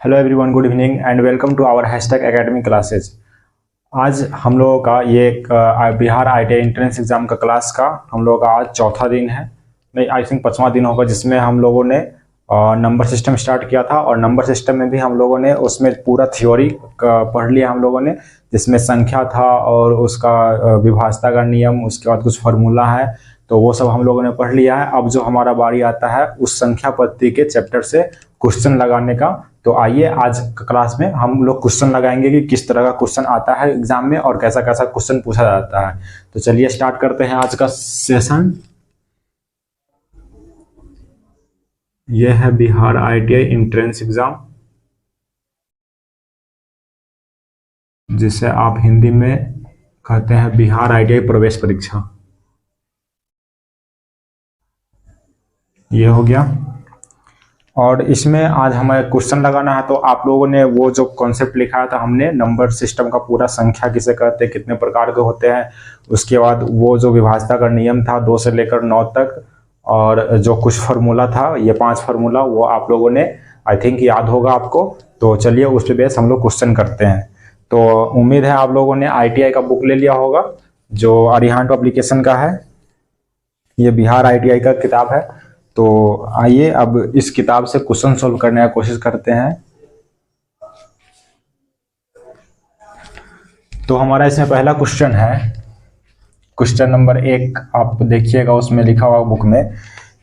Hello everyone, good evening and welcome to our hashtag academic classes. आज हम लोगों का ये बिहार आईटीआई एंट्रेंस एग्जाम का क्लास का हम लोगों का आज चौथा दिन है, नहीं आई थिंक 5वां दिन होगा, जिसमें हम लोगों ने नंबर सिस्टम स्टार्ट किया था। और नंबर सिस्टम में भी हम लोगों ने उसमें पूरा थ्योरी पढ़ लिया हम लोगों ने, जिसमें संख्या था और उसका विभाज्यता का नियम, उसके बाद कुछ फार्मूला है, तो वो सब हम लोगों ने पढ़ लिया है। अब जो हमारा बारी आता है उस संख्या पद्धति के चैप्टर से क्वेश्चन लगाने का। तो आइए आज क्लास में हम लोग क्वेश्चन लगाएंगे कि किस तरह का क्वेश्चन आता है एग्जाम में और कैसा कैसा क्वेश्चन पूछा जाता है। तो चलिए स्टार्ट करते हैं आज का सेशन। यह है बिहार आईटीआई एंट्रेंस एग्जाम, जिसे आप हिंदी में कहते हैं बिहार आईटीआई प्रवेश परीक्षा। ये हो गया। और इसमें आज हमें क्वेश्चन लगाना है। तो आप लोगों ने वो जो कॉन्सेप्ट लिखा था, हमने नंबर सिस्टम का पूरा, संख्या किसे कहते हैं, कितने प्रकार के होते हैं, उसके बाद वो जो विभाज्यता का नियम था 2 से लेकर 9 तक, और जो कुछ फार्मूला था, ये 5 फार्मूला, वो आप लोगों ने आई थिंक याद होगा आपको। तो चलिए उस पर बेस हम लोग क्वेश्चन करते हैं। तो उम्मीद है आप लोगों ने ITI का बुक ले लिया होगा, जो अरिहंत पब्लिकेशन का है। ये बिहार ITI का किताब है। तो आइए अब इस किताब से क्वेश्चन सॉल्व करने की कोशिश करते हैं। तो हमारा इसमें पहला क्वेश्चन है, क्वेश्चन नंबर 1। आप देखिएगा उसमें लिखा हुआ बुक में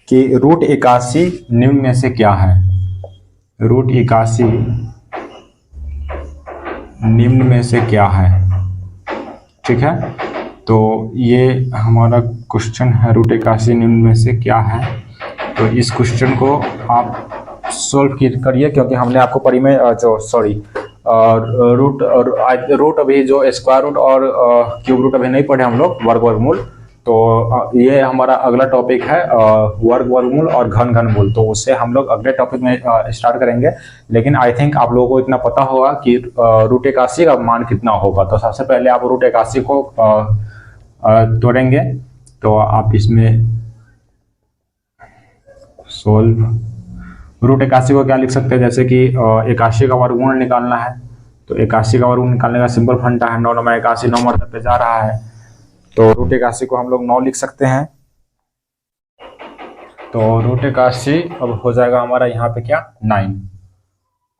कि √81 निम्न में से क्या है। √81 निम्न में से क्या है, ठीक है। तो ये हमारा क्वेश्चन है, √81 निम्न में से क्या है। तो इस क्वेश्चन को आप सॉल्व करिए, क्योंकि हमने आपको परिमेय रूट अभी जो स्क्वायर रूट और क्यूब रूट अभी नहीं पढ़े हम लोग, वर्गमूल। तो ये हमारा अगला टॉपिक है, वर्गमूल और घनमूल। तो उससे हम लोग अगले टॉपिक में स्टार्ट करेंगे। लेकिन आई थिंक आप लोगों को इतना पता होगा कि √81 का मान कितना होगा। तो सबसे पहले आप √81 को तोड़ेंगे। तो आप इसमें सोल्व √81 को क्या लिख सकते हैं, जैसे कि 81 का वर्गमूल निकालना है। तो 81 का वर्गमूल निकालने का सिंपल फंडा है, 9 9 81, 9 मरतब पे जा रहा है। तो √81 को हम लोग 9 लिख सकते हैं। तो √81 अब हो जाएगा हमारा यहाँ पे क्या, 9।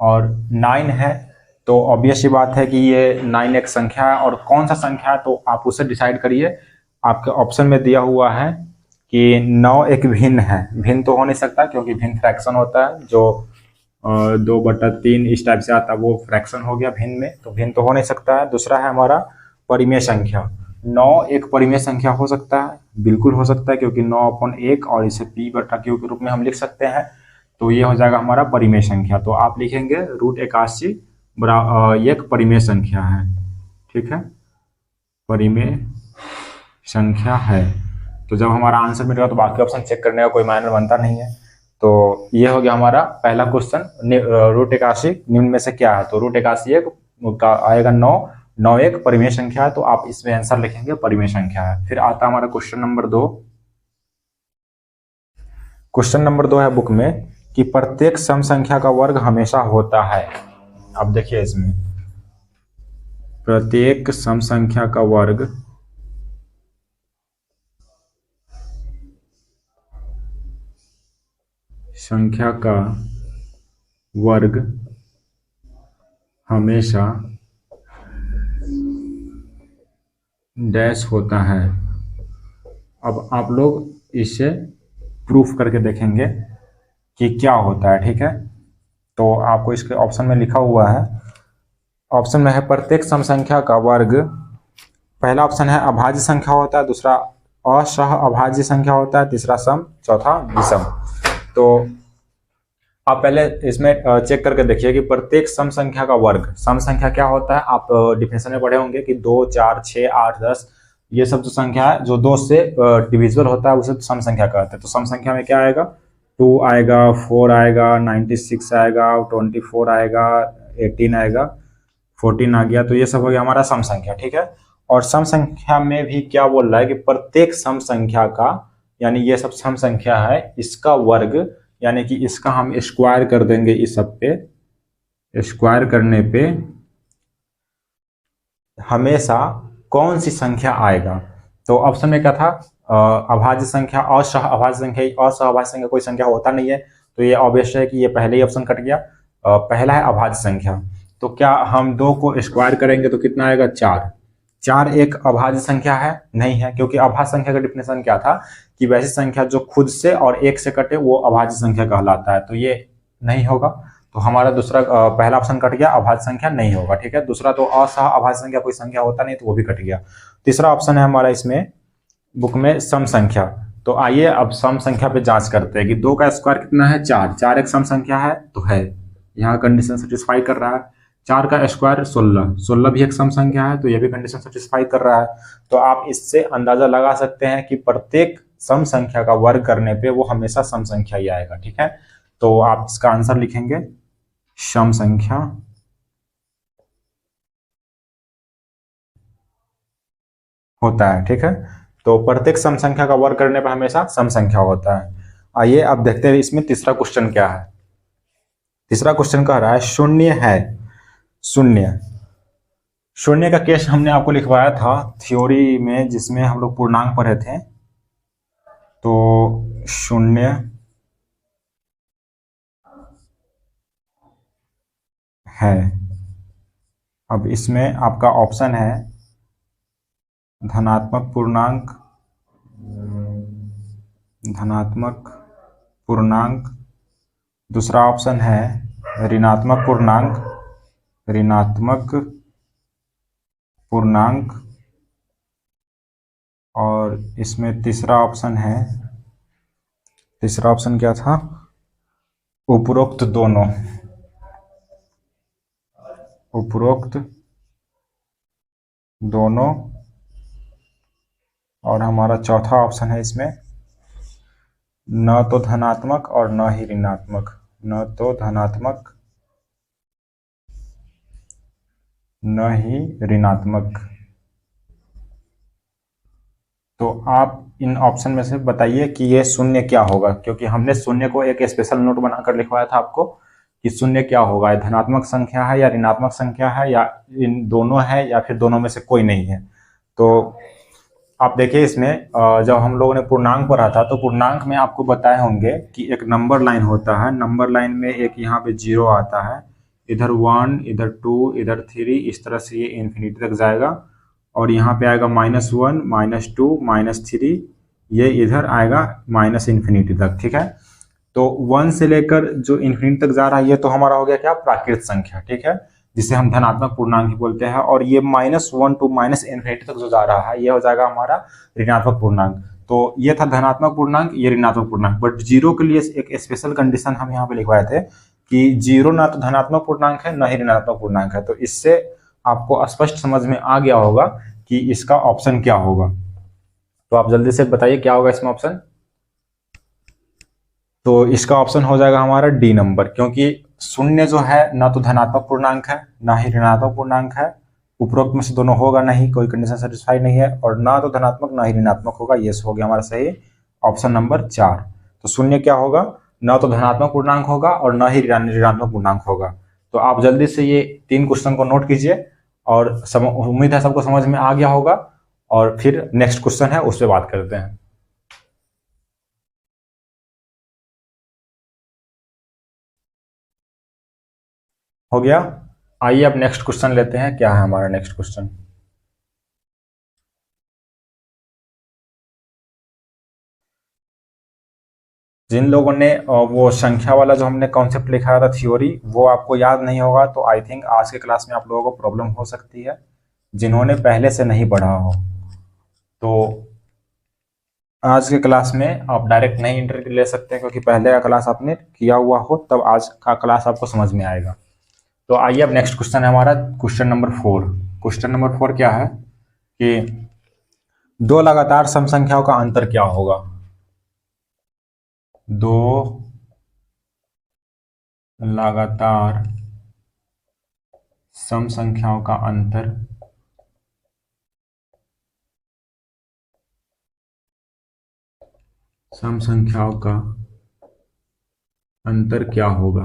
और 9 है तो ऑब्वियस ही बात है कि ये 9 एक संख्या है। और कौन सा संख्या है तो आप उसे डिसाइड करिए। आपके ऑप्शन में दिया हुआ है कि 9 एक भिन्न है। भिन्न तो हो नहीं सकता, क्योंकि भिन्न फ्रैक्शन होता है, जो 2/3 इस टाइप से आता है, वो फ्रैक्शन हो गया भिन्न में, तो भिन्न तो हो नहीं सकता है। दूसरा है हमारा परिमेय संख्या। 9 एक परिमेय संख्या हो सकता है, बिल्कुल हो सकता है, क्योंकि 9/1 और इसे P/Q के रूप में हम लिख सकते हैं। तो ये हो जाएगा हमारा परिमेय संख्या। तो आप लिखेंगे √81 एक परिमेय संख्या है, ठीक है, परिमेय संख्या है। तो जब हमारा आंसर मिलेगा तो बाकी ऑप्शन चेक करने का कोई मायने बनता नहीं है। तो ये हो गया हमारा पहला क्वेश्चन, √81 निम्न में से क्या है। तो √81 एक का आएगा 9, 9 एक परिमेय संख्या है। तो आप इसमें आंसर लिखेंगे परिमेय संख्या है। फिर आता हमारा क्वेश्चन नंबर 2। क्वेश्चन नंबर 2 है बुक में कि प्रत्येक सम संख्या का वर्ग हमेशा होता है। अब देखिए इसमें प्रत्येक सम संख्या का वर्ग हमेशा डैश होता है। अब आप लोग इसे प्रूफ करके देखेंगे कि क्या होता है, ठीक है। तो आपको इसके ऑप्शन में लिखा हुआ है, ऑप्शन में है प्रत्येक सम संख्या का वर्ग। पहला ऑप्शन है अभाज्य संख्या होता है, दूसरा असह अभाज्य संख्या होता है, तीसरा सम, चौथा विषम। तो आप पहले इसमें चेक करके देखिए कि प्रत्येक सम संख्या का वर्ग, सम संख्या क्या होता है, आप डिफिनेशन में पढ़े होंगे कि 2, 4, 6, 8, 10, ये सब जो संख्या है जो 2 से डिविजिबल होता है उसे सम संख्या कहते हैं। तो सम संख्या में क्या आएगा, 2 आएगा, 4 आएगा, 96 आएगा, 24 आएगा, 18 आएगा, 14 आ गया। तो ये सब हो गया हमारा सम संख्या, ठीक है। और सम संख्या में भी क्या बोल रहा है कि प्रत्येक सम संख्या का यानी ये सब सम संख्या है, इसका वर्ग यानी कि इसका हम स्क्वायर कर देंगे, इस सब पे स्क्वायर करने पे हमेशा कौन सी संख्या आएगा। तो ऑप्शन में क्या था, अभाज्य संख्या, असह अभाज्य संख्या, असहभाज्य संख्या कोई संख्या होता नहीं है, तो ये ऑब्वियस है कि ये पहले ही ऑप्शन कट गया। पहला है अभाज्य संख्या, तो क्या हम 2 को स्क्वायर करेंगे तो कितना आएगा, 4। 4 एक अभाज्य संख्या है, नहीं है, क्योंकि अभाज्य संख्या का डिफिनेशन क्या था कि वैसी संख्या जो खुद से और 1 से कटे वो अभाज्य संख्या कहलाता है, तो ये नहीं होगा। तो हमारा दूसरा पहला ऑप्शन कट गया, अभाज्य संख्या नहीं होगा, ठीक है। दूसरा तो असह अभाज्य संख्या कोई संख्या होता नहीं, तो वो भी कट गया। तीसरा ऑप्शन है हमारा इसमें बुक में सम संख्या। तो आइए अब सम संख्या पे जांच करते हैं कि 2 का स्क्वायर कितना है, 4। 4 एक सम संख्या है, तो है, यहाँ कंडीशन सेटिस्फाई कर रहा है। 4 का स्क्वायर 16, 16 भी एक सम संख्या है, तो ये भी कंडीशन सेटिस्फाई कर रहा है। तो आप इससे अंदाजा लगा सकते हैं कि प्रत्येक सम संख्या का वर्ग करने पे वो हमेशा सम संख्या ही आएगा, ठीक है। तो आप इसका आंसर लिखेंगे सम संख्या होता है, ठीक है। तो प्रत्येक सम संख्या का वर्ग करने पर हमेशा सम संख्या होता है। आइए अब देखते हैं इसमें तीसरा क्वेश्चन क्या है। तीसरा क्वेश्चन कह रहा है शून्य है, शून्य। शून्य का केस हमने आपको लिखवाया था थ्योरी में, जिसमें हम लोग पूर्णांक पढ़े थे। तो शून्य है, अब इसमें आपका ऑप्शन है धनात्मक पूर्णांक, धनात्मक पूर्णांक। दूसरा ऑप्शन है ऋणात्मक पूर्णांक, ऋणात्मक पूर्णांक। और इसमें तीसरा ऑप्शन है, तीसरा ऑप्शन क्या था, उपरोक्त दोनों, उपरोक्त दोनों। और हमारा चौथा ऑप्शन है इसमें न तो धनात्मक और न ही ऋणात्मक, न तो धनात्मक न ही ऋणात्मक। तो आप इन ऑप्शन में से बताइए कि ये शून्य क्या होगा, क्योंकि हमने शून्य को एक स्पेशल नोट बनाकर लिखवाया था आपको कि शून्य क्या होगा, धनात्मक संख्या है या ऋणात्मक संख्या है या इन दोनों है या फिर दोनों में से कोई नहीं है। तो आप देखिए इसमें जब हम लोगों ने पूर्णांक पढ़ा था तो पूर्णांक में आपको बताए होंगे कि एक नंबर लाइन होता है, नंबर लाइन में एक यहाँ पे 0 आता है, इधर 1, इधर 2, इधर 3, इस तरह से ये इन्फिनिटी तक जाएगा। और यहाँ पे आएगा -1, -2, -3, ये इधर आएगा माइनस इन्फिनिटी तक, ठीक है। तो 1 से लेकर जो इन्फिनिटी तक जा रहा है ये तो हमारा हो गया क्या, प्राकृत संख्या, ठीक है, जिसे हम धनात्मक पूर्णांक ही बोलते हैं। और ये -1 टू माइनस इन्फिनिटी तक जो जा रहा है ये हो जाएगा हमारा ऋणात्मक पूर्णांक। तो ये था धनात्मक पूर्णांक, ये ऋणात्मक पूर्णांक। बट 0 के लिए एक स्पेशल कंडीशन हम यहाँ पे लिखवाए थे कि 0 ना तो धनात्मक पूर्णांक है ना ही ऋणात्मक पूर्णांक है। तो इससे आपको स्पष्ट समझ में आ गया होगा कि इसका ऑप्शन क्या होगा। तो आप जल्दी से बताइए क्या होगा इसमें ऑप्शन। तो इसका ऑप्शन हो जाएगा हमारा डी नंबर, क्योंकि शून्य जो है ना तो धनात्मक पूर्णांक है ना ही ऋणात्मक पूर्णांक है, उपरोक्त में से दोनों होगा नहीं, कोई कंडीशन सेटिस्फाई नहीं है, और ना तो धनात्मक ना ही ऋणात्मक होगा। ये हो गया हमारा सही ऑप्शन नंबर 4। तो शून्य क्या होगा, ना तो धनात्मक पूर्णांक होगा और ना ही ऋणात्मक पूर्णांक होगा। तो आप जल्दी से ये 3 क्वेश्चन को नोट कीजिए और उम्मीद है सबको समझ में आ गया होगा। और फिर नेक्स्ट क्वेश्चन है उस पर बात करते हैं। हो गया। आइए अब नेक्स्ट क्वेश्चन लेते हैं। क्या है हमारा नेक्स्ट क्वेश्चन। जिन लोगों ने वो संख्या वाला जो हमने कॉन्सेप्ट लिखा था थ्योरी, वो आपको याद नहीं होगा तो आई थिंक आज के क्लास में आप लोगों को प्रॉब्लम हो सकती है, जिन्होंने पहले से नहीं पढ़ा हो। तो आज के क्लास में आप डायरेक्ट नहीं एंट्री ले सकते, क्योंकि पहले का क्लास आपने किया हुआ हो तब आज का क्लास आपको समझ में आएगा। तो आइए अब नेक्स्ट क्वेश्चन है हमारा क्वेश्चन नंबर 4। क्वेश्चन नंबर 4 क्या है कि 2 लगातार सम संख्याओं का अंतर क्या होगा। 2 लगातार सम संख्याओं का अंतर सम संख्याओं का अंतर क्या होगा।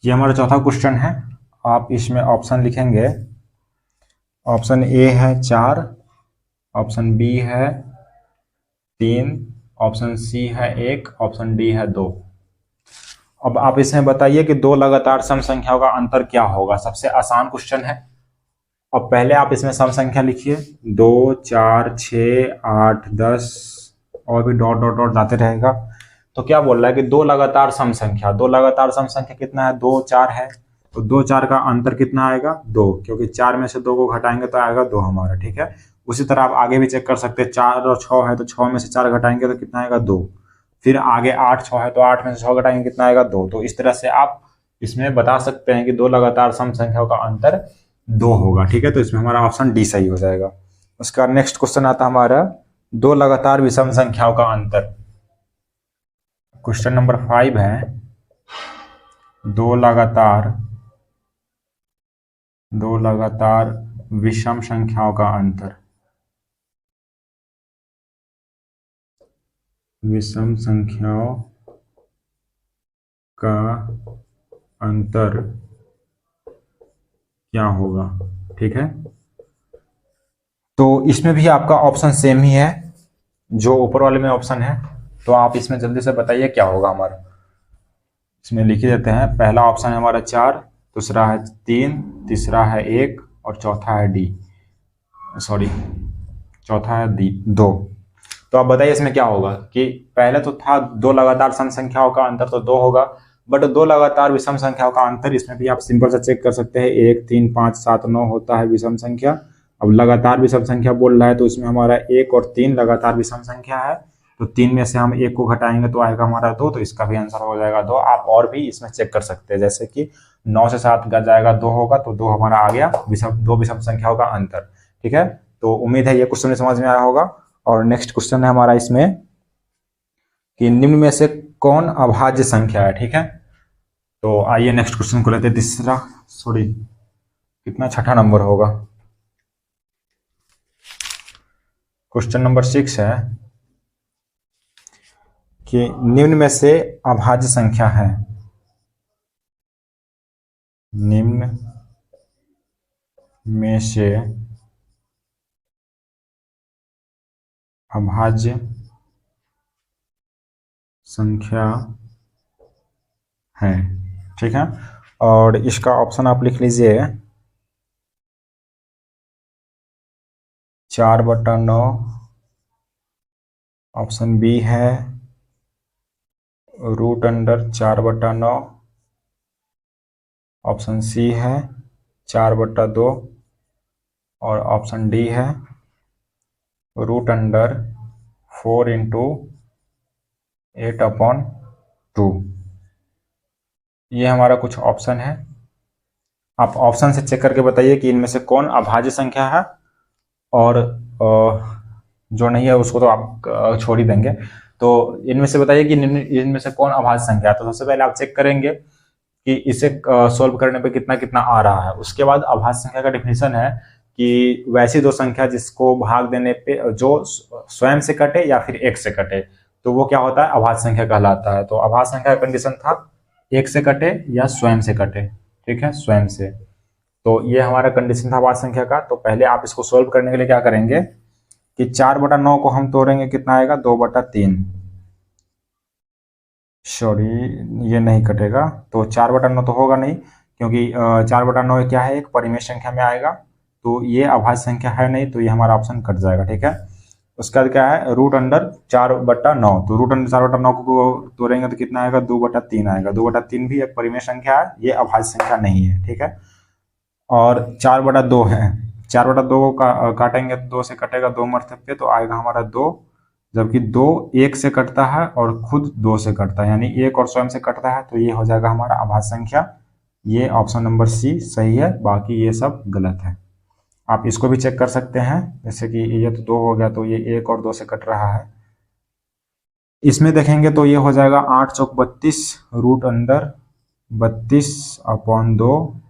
ये हमारा चौथा क्वेश्चन है। आप इसमें ऑप्शन लिखेंगे। ऑप्शन ए है 4, ऑप्शन बी है 3, ऑप्शन सी है 1, ऑप्शन डी है 2। अब आप इसमें बताइए कि दो लगातार सम संख्याओं का अंतर क्या होगा। सबसे आसान क्वेश्चन है। अब पहले आप इसमें सम संख्या लिखिए, 2, 4, 6, 8, 10 और भी डॉट डॉट डॉट जाते रहेगा। तो क्या बोल रहा है कि दो लगातार सम संख्या, दो लगातार सम संख्या कितना है, 2, 4 है। तो 2, 4 का अंतर कितना आएगा, 2, क्योंकि 4 में से 2 को घटाएंगे तो आएगा 2 हमारा। ठीक है। उसी तरह आप आगे भी चेक कर सकते हैं, 4 और 6 है तो 6 में से 4 घटाएंगे तो कितना आएगा, 2। फिर आगे 8, 6 है तो 8 में से 6 घटाएंगे कितना आएगा, 2। तो इस तरह से आप इसमें बता सकते हैं कि दो लगातार सम संख्याओं का अंतर 2 होगा। ठीक है। तो इसमें हमारा ऑप्शन डी सही हो जाएगा। उसका नेक्स्ट क्वेश्चन आता है हमारा, दो लगातार विषम संख्याओं का अंतर। क्वेश्चन नंबर 5 है, दो लगातार विषम संख्याओं का अंतर। विषम संख्याओं का अंतर क्या होगा। ठीक है। तो इसमें भी आपका ऑप्शन सेम ही है जो ऊपर वाले में ऑप्शन है। तो आप इसमें जल्दी से बताइए क्या होगा हमारा। इसमें लिख देते हैं। पहला ऑप्शन है हमारा 4, दूसरा है 3, तीसरा है 1 और चौथा है डी, सॉरी चौथा है डी 2। तो आप बताइए इसमें क्या होगा कि पहले तो था दो लगातार सम संख्याओं का अंतर तो 2 होगा, बट दो लगातार विषम संख्याओं का अंतर इसमें भी आप सिंपल से चेक कर सकते हैं। 1, 3, 5, 7, 9 होता है विषम संख्या। अब लगातार विषम संख्या बोल रहा है तो इसमें हमारा 1 और 3 लगातार विषम संख्या है। तो 3 में से हम 1 को घटाएंगे तो आएगा हमारा 2, तो इसका भी आंसर हो जाएगा 2। आप और भी इसमें चेक कर सकते हैं, जैसे कि 9 से 7 जाएगा 2 होगा तो 2 हमारा आ गया दो विषम संख्याओं का अंतर। ठीक है। तो उम्मीद है ये क्वेश्चन समझ में आया होगा। और नेक्स्ट क्वेश्चन है हमारा इसमें कि निम्न में से कौन अभाज्य संख्या है। ठीक है। तो आइए नेक्स्ट क्वेश्चन को लेते हैं। तीसरा, सॉरी कितना, छठा नंबर होगा। क्वेश्चन नंबर 6 है कि निम्न में से अभाज्य संख्या है। निम्न में से अभाज्य संख्या है। ठीक है। और इसका ऑप्शन आप लिख लीजिए, 4/9, ऑप्शन बी है √4/9, ऑप्शन सी है 4/2 और ऑप्शन डी है √4 × 8/2। ये हमारा कुछ ऑप्शन है। आप ऑप्शन से चेक करके बताइए कि इनमें से कौन अभाज्य संख्या है, और जो नहीं है उसको तो आप छोड़ ही देंगे। तो इनमें से बताइए कि इनमें से कौन अभाज्य संख्या है। तो सबसे पहले आप चेक करेंगे कि इसे सॉल्व करने पे कितना कितना आ रहा है। उसके बाद अभाज्य संख्या का डेफिनेशन है कि वैसी दो संख्या जिसको भाग देने पे जो स्वयं से कटे या फिर एक से कटे, तो वो क्या होता है, अभाज्य संख्या कहलाता है। तो अभाज्य संख्या का कंडीशन था एक से कटे या स्वयं से कटे। ठीक है, स्वयं से। तो ये हमारा कंडीशन था अभाज्य संख्या का। तो पहले आप इसको सोल्व करने के लिए क्या करेंगे कि 4/9 को हम तोड़ेंगे, कितना आएगा, 2/3। सॉरी, ये नहीं कटेगा, तो 4/9 तो होगा नहीं, क्योंकि 4/9 क्या है, एक परिमेय संख्या में आएगा। तो ये अभाज्य संख्या है नहीं, तो ये हमारा ऑप्शन कट जाएगा। ठीक है। उसके बाद क्या है, √4/9। तो √4/9 को तोड़ेंगे तो कितना आएगा, 2/3 आएगा। 2/3 भी एक परिमेय संख्या है, ये अभाज्य संख्या नहीं है। ठीक है। और 4/2 है, 4/2 को काटेंगे तो 2 से कटेगा, 2 मरते पे तो आएगा हमारा 2, जबकि 2 1 से कटता है और खुद 2 से कटता है, यानी 1 और स्वयं से कटता है, तो ये हो जाएगा हमारा अभाज्य संख्या। ये ऑप्शन नंबर सी सही है, बाकी ये सब गलत है। आप इसको भी चेक कर सकते हैं, जैसे कि ये तो 2 हो गया, तो ये 1 और 2 से कट रहा है। इसमें देखेंगे तो ये हो जाएगा 8 चौक 32, √32/2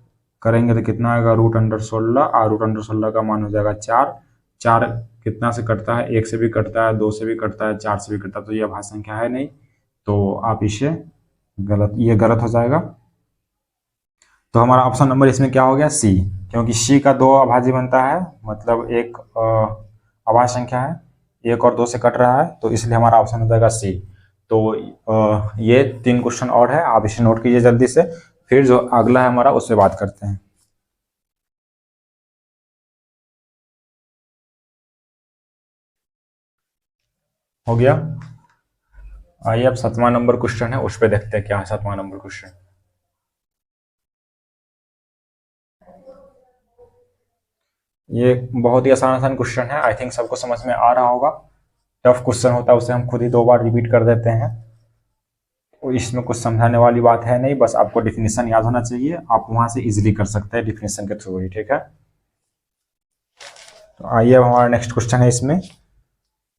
करेंगे तो कितना आएगा, √16, और √16 का मान हो जाएगा 4। 4 कितना से कटता है, 1 से भी कटता है, 2 से भी कटता है, 4 से भी कटता है, तो ये अभाज्य संख्या है नहीं, तो आप इसे ये गलत हो जाएगा। तो हमारा ऑप्शन नंबर इसमें क्या हो गया, सी, क्योंकि सी का 2 अभाज्य बनता है, मतलब एक अभाज्य संख्या है, 1 और 2 से कट रहा है, तो इसलिए हमारा ऑप्शन हो जाएगा सी। तो ये 3 क्वेश्चन और है, आप इसे नोट कीजिए जल्दी से, फिर जो अगला है हमारा उस पर बात करते हैं। हो गया। आइए अब 7वां नंबर क्वेश्चन है, उस पर देखते हैं क्या है 7वां नंबर क्वेश्चन। ये बहुत ही आसान क्वेश्चन है, आई थिंक सबको समझ में आ रहा होगा। टफ क्वेश्चन होता है उसे हम खुद ही 2 बार रिपीट कर देते हैं, तो इसमें कुछ समझाने वाली बात है नहीं, बस आपको डिफिनीशन याद होना चाहिए, आप वहां से इजीली कर सकते हैं डिफिनीशन के थ्रू ही, ठीक है। तो आइए अब हमारा नेक्स्ट क्वेश्चन है इसमें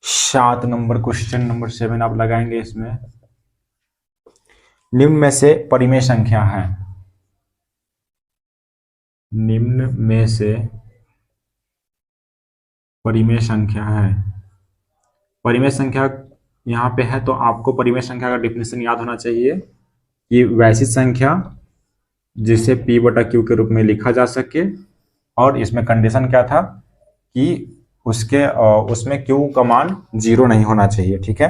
7 नंबर क्वेश्चन नंबर 7 आप लगाएंगे इसमें। निम्न में से परिमेय संख्या है, निम्न में से परिमेय संख्या है। परिमेय संख्या यहाँ पे है, तो आपको परिमेय संख्या का डिफिनेशन याद होना चाहिए कि वैसी संख्या जिसे p बटा q के रूप में लिखा जा सके, और इसमें कंडीशन क्या था कि उसमें q का मान 0 नहीं होना चाहिए, ठीक है।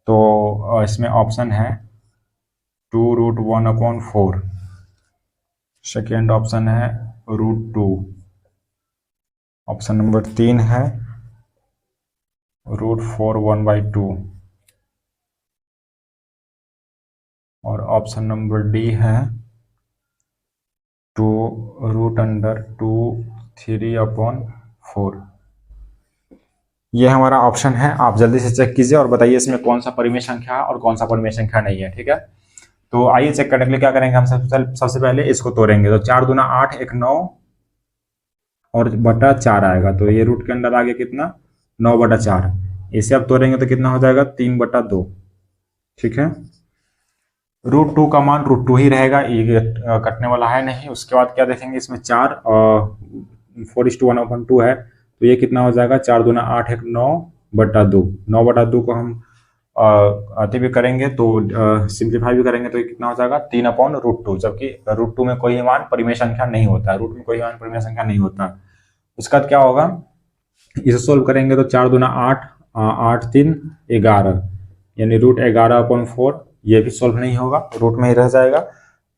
तो इसमें ऑप्शन है 2√1/4, सेकेंड ऑप्शन है √2, ऑप्शन नंबर 3 है √4 1/2, और ऑप्शन नंबर डी है 2√2 3/4। ये हमारा ऑप्शन है, आप जल्दी से चेक कीजिए और बताइए इसमें कौन सा परिमेय संख्या है और कौन सा परिमेय संख्या नहीं है, ठीक है। तो आइए चेक करने के लिए क्या करेंगे, हम सबसे पहले इसको तोड़ेंगे, तो 4 दूना 8, 1 9 और बटा 4 आएगा, तो ये रूट के अंदर आ गया कितना, 9/4। इसे अब तोड़ेंगे तो कितना हो जाएगा, 3/2, ठीक है। √2 का मान √2 ही रहेगा, ये कटने वाला है नहीं। उसके बाद क्या देखेंगे, इसमें 4/1/2 है, तो ये कितना हो जाएगा, 4 दूना 8, 1 9/2, 9/2 को हम अति भी करेंगे तो सिंप्लीफाई भी करेंगे तो ये कितना हो जाएगा, 3/√2, जबकि √2 में कोई मान परिमेय संख्या नहीं होता, रूट में कोई मान परिमेय संख्या नहीं होता। उसके बाद क्या होगा, इसे सोल्व करेंगे तो 4 दूना 8, 8 3 11, यानी √11/4, ये भी सोल्व नहीं होगा, रूट में ही रह जाएगा।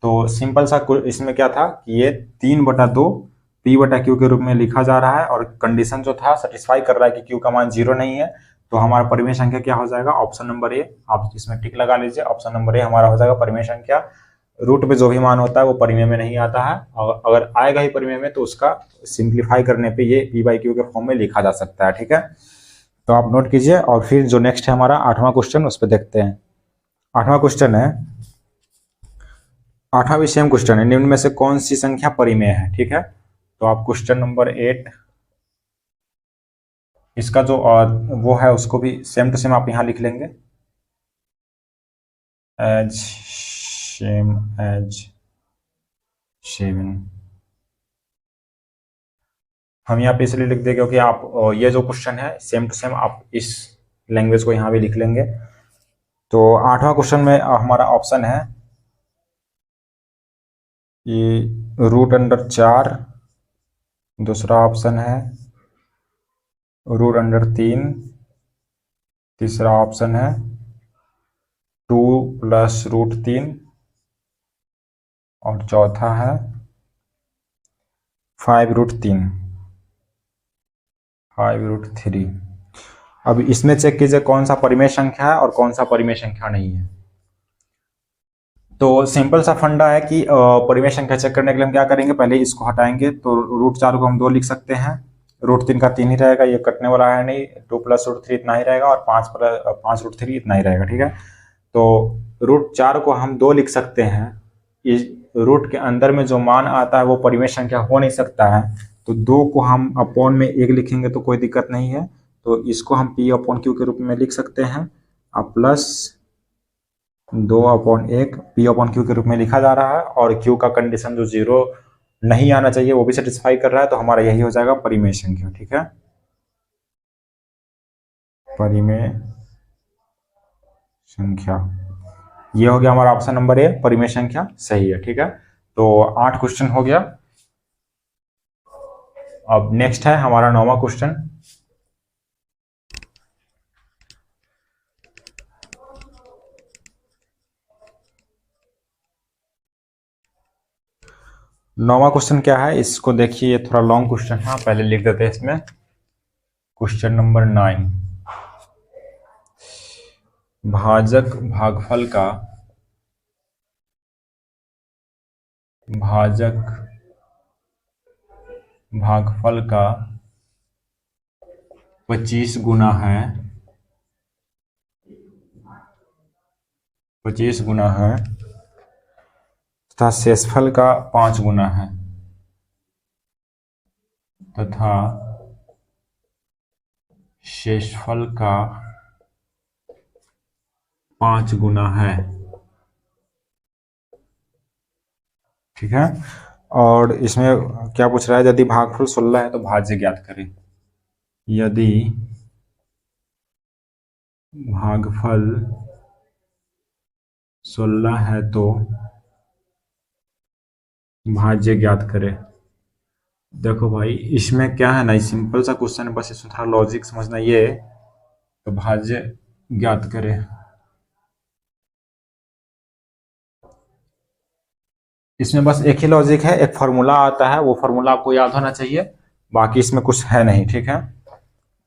तो सिंपल सा इसमें क्या था कि ये 3/2 p बटा q के रूप में लिखा जा रहा है, और कंडीशन जो था सेटिस्फाई कर रहा है कि q का मान 0 नहीं है, तो हमारा परिमेय संख्या क्या हो जाएगा, ऑप्शन नंबर ए, आप इसमें टिक लगा लीजिए, ऑप्शन नंबर ए हमारा हो जाएगा परिमेय संख्या। रूट में जो भी मान होता है वो परिमेय में नहीं आता है, अगर आएगा ही परिमेय में तो उसका सिंप्लीफाई करने पे ये p/q के फॉर्म में लिखा जा सकता है, ठीक है। तो आप नोट कीजिए, और फिर जो नेक्स्ट है हमारा 8वां क्वेश्चन, उस पर देखते हैं। 8वां क्वेश्चन है, 8वां भी सेम क्वेश्चन है, निम्न में से कौन सी संख्या परिमेय है, ठीक है। तो आप क्वेश्चन नंबर 8, इसका जो वो है उसको भी सेम टू सेम आप यहाँ लिख लेंगे, एज सेम एज 7। हम यहाँ पे इसलिए लिख देंगे क्योंकि आप ये जो क्वेश्चन है सेम टू सेम आप इस लैंग्वेज को यहाँ भी लिख लेंगे। तो 8वां क्वेश्चन में हमारा ऑप्शन है कि √4, दूसरा ऑप्शन है √3, तीसरा ऑप्शन है 2 + √3, और चौथा है 5√3, 5√3। अब इसमें चेक कीजिए कौन सा परिमेय संख्या है और कौन सा परिमेय संख्या नहीं है। तो सिंपल सा फंडा है कि परिमेय संख्या चेक करने के लिए हम क्या करेंगे, पहले इसको हटाएंगे, तो √4 को हम 2 लिख सकते हैं, √3 का 3 ही रहेगा, ये कटने वाला है नहीं, 2 + √3 इतना ही रहेगा, और 5 √3 इतना ही रहेगा, ठीक है। तो √4 को हम 2 लिख सकते हैं, इस रूट के अंदर में जो मान आता है वो परिमेय संख्या हो नहीं सकता है, तो 2 को हम अपॉन में 1 लिखेंगे तो कोई दिक्कत नहीं है, तो इसको हम p/q के रूप में लिख सकते हैं, अब प्लस 2/1 p/q के रूप में लिखा जा रहा है, और q का कंडीशन जो 0 नहीं आना चाहिए वो भी सेटिस्फाई कर रहा है, तो हमारा यही हो जाएगा परिमेय संख्या, ठीक है। परिमेय संख्या। ये हो गया हमारा ऑप्शन नंबर ए, परिमेय संख्या सही है। ठीक है, तो 8 क्वेश्चन हो गया। अब नेक्स्ट है हमारा 9वां क्वेश्चन। नौवां क्वेश्चन क्या है, इसको देखिए, ये थोड़ा लॉन्ग क्वेश्चन है, पहले लिख देते हैं इसमें। क्वेश्चन नंबर 9, भाजक भागफल का भागफल का 25 गुना है, 25 गुना है तथा शेषफल का 5 गुना है, तथा शेषफल का 5 गुना है। ठीक है, और इसमें क्या पूछ रहा है, यदि भागफल 16 है तो भाज्य ज्ञात करें। यदि भागफल 16 है तो भाज्य ज्ञात करें। देखो भाई, इसमें क्या है ना, सिंपल सा क्वेश्चन है, बस इसमें थोड़ा लॉजिक समझना। ये तो भाज्य ज्ञात करें, इसमें बस एक ही लॉजिक है, एक फॉर्मूला आता है, वो फॉर्मूला आपको याद होना चाहिए, बाकी इसमें कुछ है नहीं। ठीक है,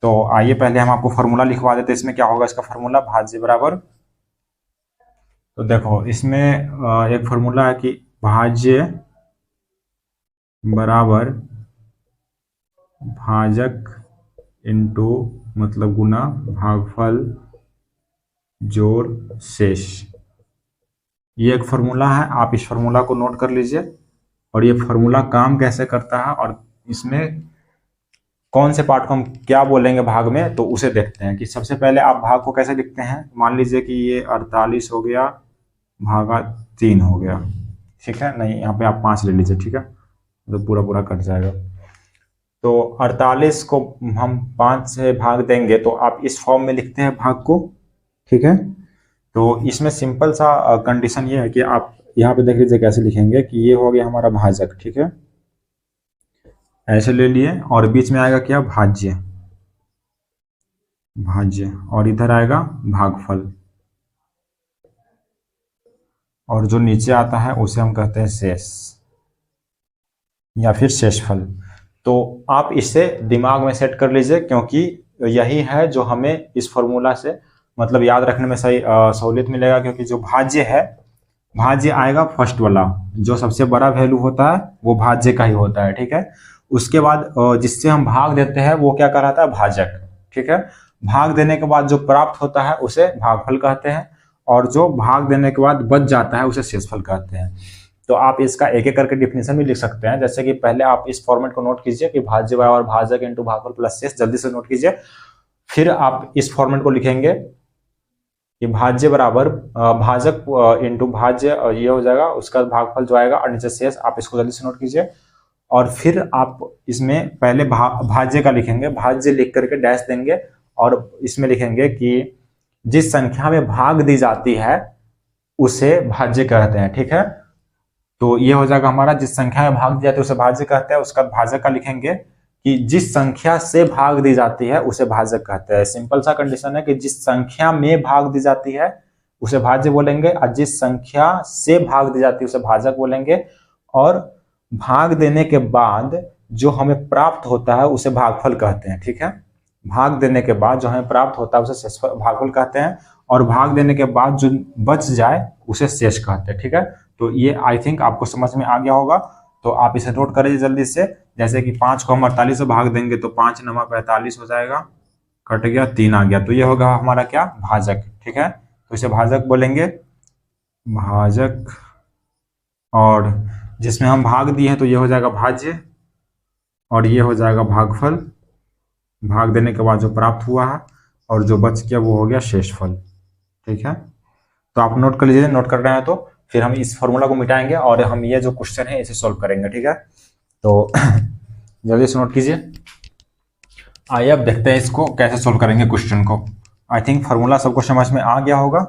तो आइए पहले हम आपको फॉर्मूला लिखवा देते हैं। इसमें क्या होगा, इसका फॉर्मूला भाज्य बराबर, तो देखो इसमें एक फॉर्मूला है कि भाज्य बराबर भाजक इनटू मतलब गुना भागफल जोड़ शेष। ये एक फॉर्मूला है, आप इस फॉर्मूला को नोट कर लीजिए। और ये फॉर्मूला काम कैसे करता है और इसमें कौन से पार्ट को हम क्या बोलेंगे भाग में, तो उसे देखते हैं। कि सबसे पहले आप भाग को कैसे लिखते हैं, मान लीजिए कि ये 48 हो गया भागा 3 हो गया। ठीक है, नहीं यहाँ पे आप 5 ले लीजिए। ठीक है, तो पूरा पूरा कट जाएगा। तो 48 को हम 5 से भाग देंगे तो आप इस फॉर्म में लिखते हैं भाग को। ठीक है, तो इसमें सिंपल सा कंडीशन ये है कि आप यहाँ पे देख लीजिए कैसे लिखेंगे कि ये हो गया हमारा भाजक। ठीक है, ऐसे ले लिए, और बीच में आएगा क्या, भाज्य, भाज्य, और इधर आएगा भागफल, और जो नीचे आता है उसे हम कहते हैं शेष या फिर शेषफल। तो आप इसे दिमाग में सेट कर लीजिए, क्योंकि यही है जो हमें इस फॉर्मूला से मतलब याद रखने में सही सहूलियत मिलेगा। क्योंकि जो भाज्य है, भाज्य आएगा फर्स्ट वाला, जो सबसे बड़ा वैल्यू होता है वो भाज्य का ही होता है। ठीक है, उसके बाद जिससे हम भाग देते हैं वो क्या कहलाता है, भाजक। ठीक है, भाग देने के बाद जो प्राप्त होता है उसे भागफल कहते हैं, और जो भाग देने के बाद बच जाता है उसे शेषफल कहते हैं। तो आप इसका एक एक करके डिफिनेशन भी लिख सकते हैं। जैसे कि पहले आप इस फॉर्मेट को नोट कीजिए कि भाज्य बराबर भाजक इंटू भागफल प्लस शेष, जल्दी से नोट कीजिए। फिर आप इस फॉर्मेट को लिखेंगे कि भाज्य बराबर भाजक इंटू भाज्य, ये हो जाएगा, उसका भागफल जो आएगा और नीचे शेष। आप इसको जल्दी से नोट कीजिए। और फिर आप इसमें पहले भाज्य का लिखेंगे, भाज्य लिख करके डैश देंगे, और इसमें लिखेंगे कि जिस संख्या में भाग दी जाती है उसे भाज्य कहते हैं। ठीक है, तो ये हो जाएगा हमारा, जिस संख्या में भाग दिया जाता है उसे भाज्य कहते हैं। उसका भाजक का लिखेंगे कि जिस संख्या से भाग दी जाती है उसे भाजक कहते हैं। सिंपल सा कंडीशन है कि जिस संख्या में भाग दी जाती है उसे भाज्य बोलेंगे, और जिस संख्या से भाग दी जाती है उसे भाजक बोलेंगे। और भाग देने के बाद जो हमें प्राप्त होता है उसे भागफल कहते हैं। ठीक है, भाग देने के बाद जो हमें प्राप्त होता है उसे भागफल कहते हैं, और भाग देने के बाद जो बच जाए उसे शेष कहते हैं। ठीक है, तो ये आई थिंक आपको समझ में आ गया होगा। तो आप इसे नोट करिए जल्दी से। जैसे कि 5 को हम 48 से भाग देंगे तो 5 × 45 हो जाएगा, कट गया, 3 आ गया, तो ये होगा हमारा क्या, भाजक। ठीक है, तो इसे भाजक बोलेंगे, भाजक। और जिसमें हम भाग दिए हैं तो ये हो जाएगा भाज्य, और ये हो जाएगा भागफल, भाग देने के बाद जो प्राप्त हुआ है, और जो बच गया वो हो गया शेषफल। ठीक है, तो आप नोट कर लीजिए। नोट कर रहे हैं तो फिर हम इस फॉर्मूला को मिटाएंगे और हम ये जो क्वेश्चन है इसे सॉल्व करेंगे। ठीक है, तो जल्दी से नोट कीजिए। आइए अब देखते हैं इसको कैसे सोल्व करेंगे क्वेश्चन को। आई थिंक फार्मूला सबको समझ में आ गया होगा।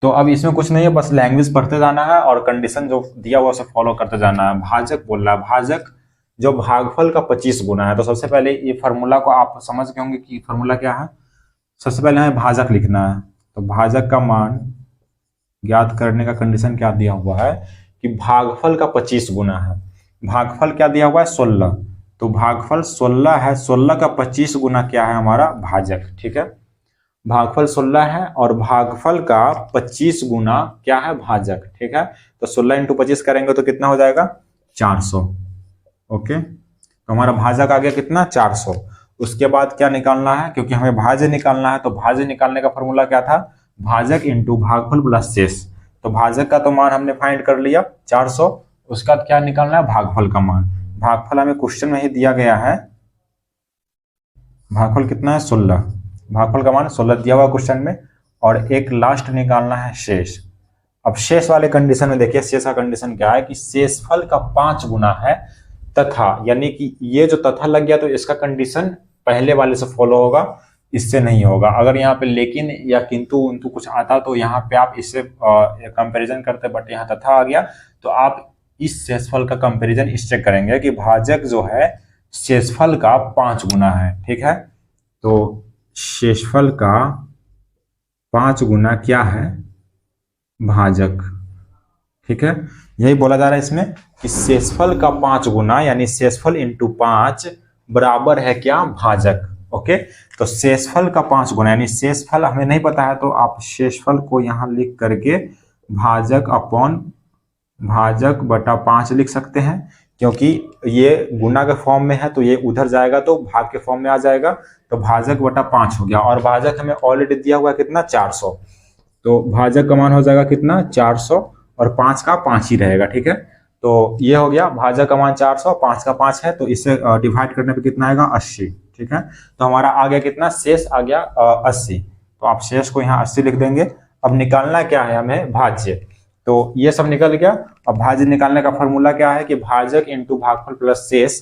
तो अब इसमें कुछ नहीं है, बस लैंग्वेज पढ़ते जाना है और कंडीशन जो दिया हुआ उसे फॉलो करते जाना है। भाजक बोल रहा है, भाजक जो भागफल का 25 गुना है। तो सबसे पहले ये फार्मूला को आप समझ गए होंगे कि फार्मूला क्या है। सबसे पहले हमें भाजक लिखना है। तो भाजक का मान ज्ञात करने का कंडीशन क्या दिया हुआ है कि भागफल का 25 गुना है। भागफल क्या दिया हुआ है 16। तो भागफल 16 है, 16 का 25 गुना क्या है हमारा भाजक। ठीक है, भागफल 16 है और भागफल का 25 गुना क्या है भाजक। ठीक है, तो 16 इंटू 25 करेंगे तो कितना हो जाएगा 400। ओके, तो हमारा भाजक आ गया कितना 400। उसके बाद क्या निकालना है, क्योंकि हमें भाज्य निकालना है, तो भाज्य निकालने का फॉर्मूला क्या था, भाजक इंटू भागफल प्लस शेष। तो भाजक का तो मान हमने फाइंड कर लिया 400। उसका क्या निकालना है भागफल का मान। भागफल हमें क्वेश्चन में ही दिया गया है, भागफल कितना है 16। भागफल का मान 16 दिया हुआ क्वेश्चन में, और एक लास्ट निकालना है शेष। अब शेष वाले कंडीशन में देखिए, शेष का कंडीशन क्या है कि शेषफल का 5 गुना है तथा, यानी कि ये जो तथा लग गया तो इसका कंडीशन पहले वाले से फॉलो होगा, इससे नहीं होगा। अगर यहाँ पे लेकिन या किंतु उंतु कुछ आता तो यहाँ पे आप इससे कंपैरिजन करते, बट यहाँ तथा आ गया तो आप इस शेषफल का कंपैरिजन इससे करेंगे कि भाजक जो है शेषफल का 5 गुना है। ठीक है, तो शेषफल का 5 गुना क्या है भाजक। ठीक है, यही बोला जा रहा है इसमें कि शेषफल का 5 गुना यानी शेषफल इंटू 5 बराबर है क्या भाजक। ओके, तो शेषफल का 5 गुना यानी शेषफल हमें नहीं पता है, तो आप शेषफल को यहां लिख करके भाजक अपॉन भाजक बटा 5 लिख सकते हैं, क्योंकि ये गुना के फॉर्म में है तो ये उधर जाएगा तो भाग के फॉर्म में आ जाएगा। तो भाजक बटा 5 हो गया, और भाजक हमें ऑलरेडी दिया हुआ है कितना 400। तो भाजक का मान हो जाएगा कितना 400, और 5 का 5 ही रहेगा। ठीक है, तो ये हो गया भाजक का मान 400, 5 का 5 है, तो इससे डिवाइड करने पे कितना आएगा 80। ठीक है, तो हमारा आ गया कितना शेष आ गया 80। तो आप शेष को यहाँ 80 लिख देंगे। अब निकालना क्या है हमें भाज्य, तो ये सब निकल गया। अब भाज्य निकालने का फॉर्मूला क्या है कि भाजक इंटू भागफल प्लस शेष।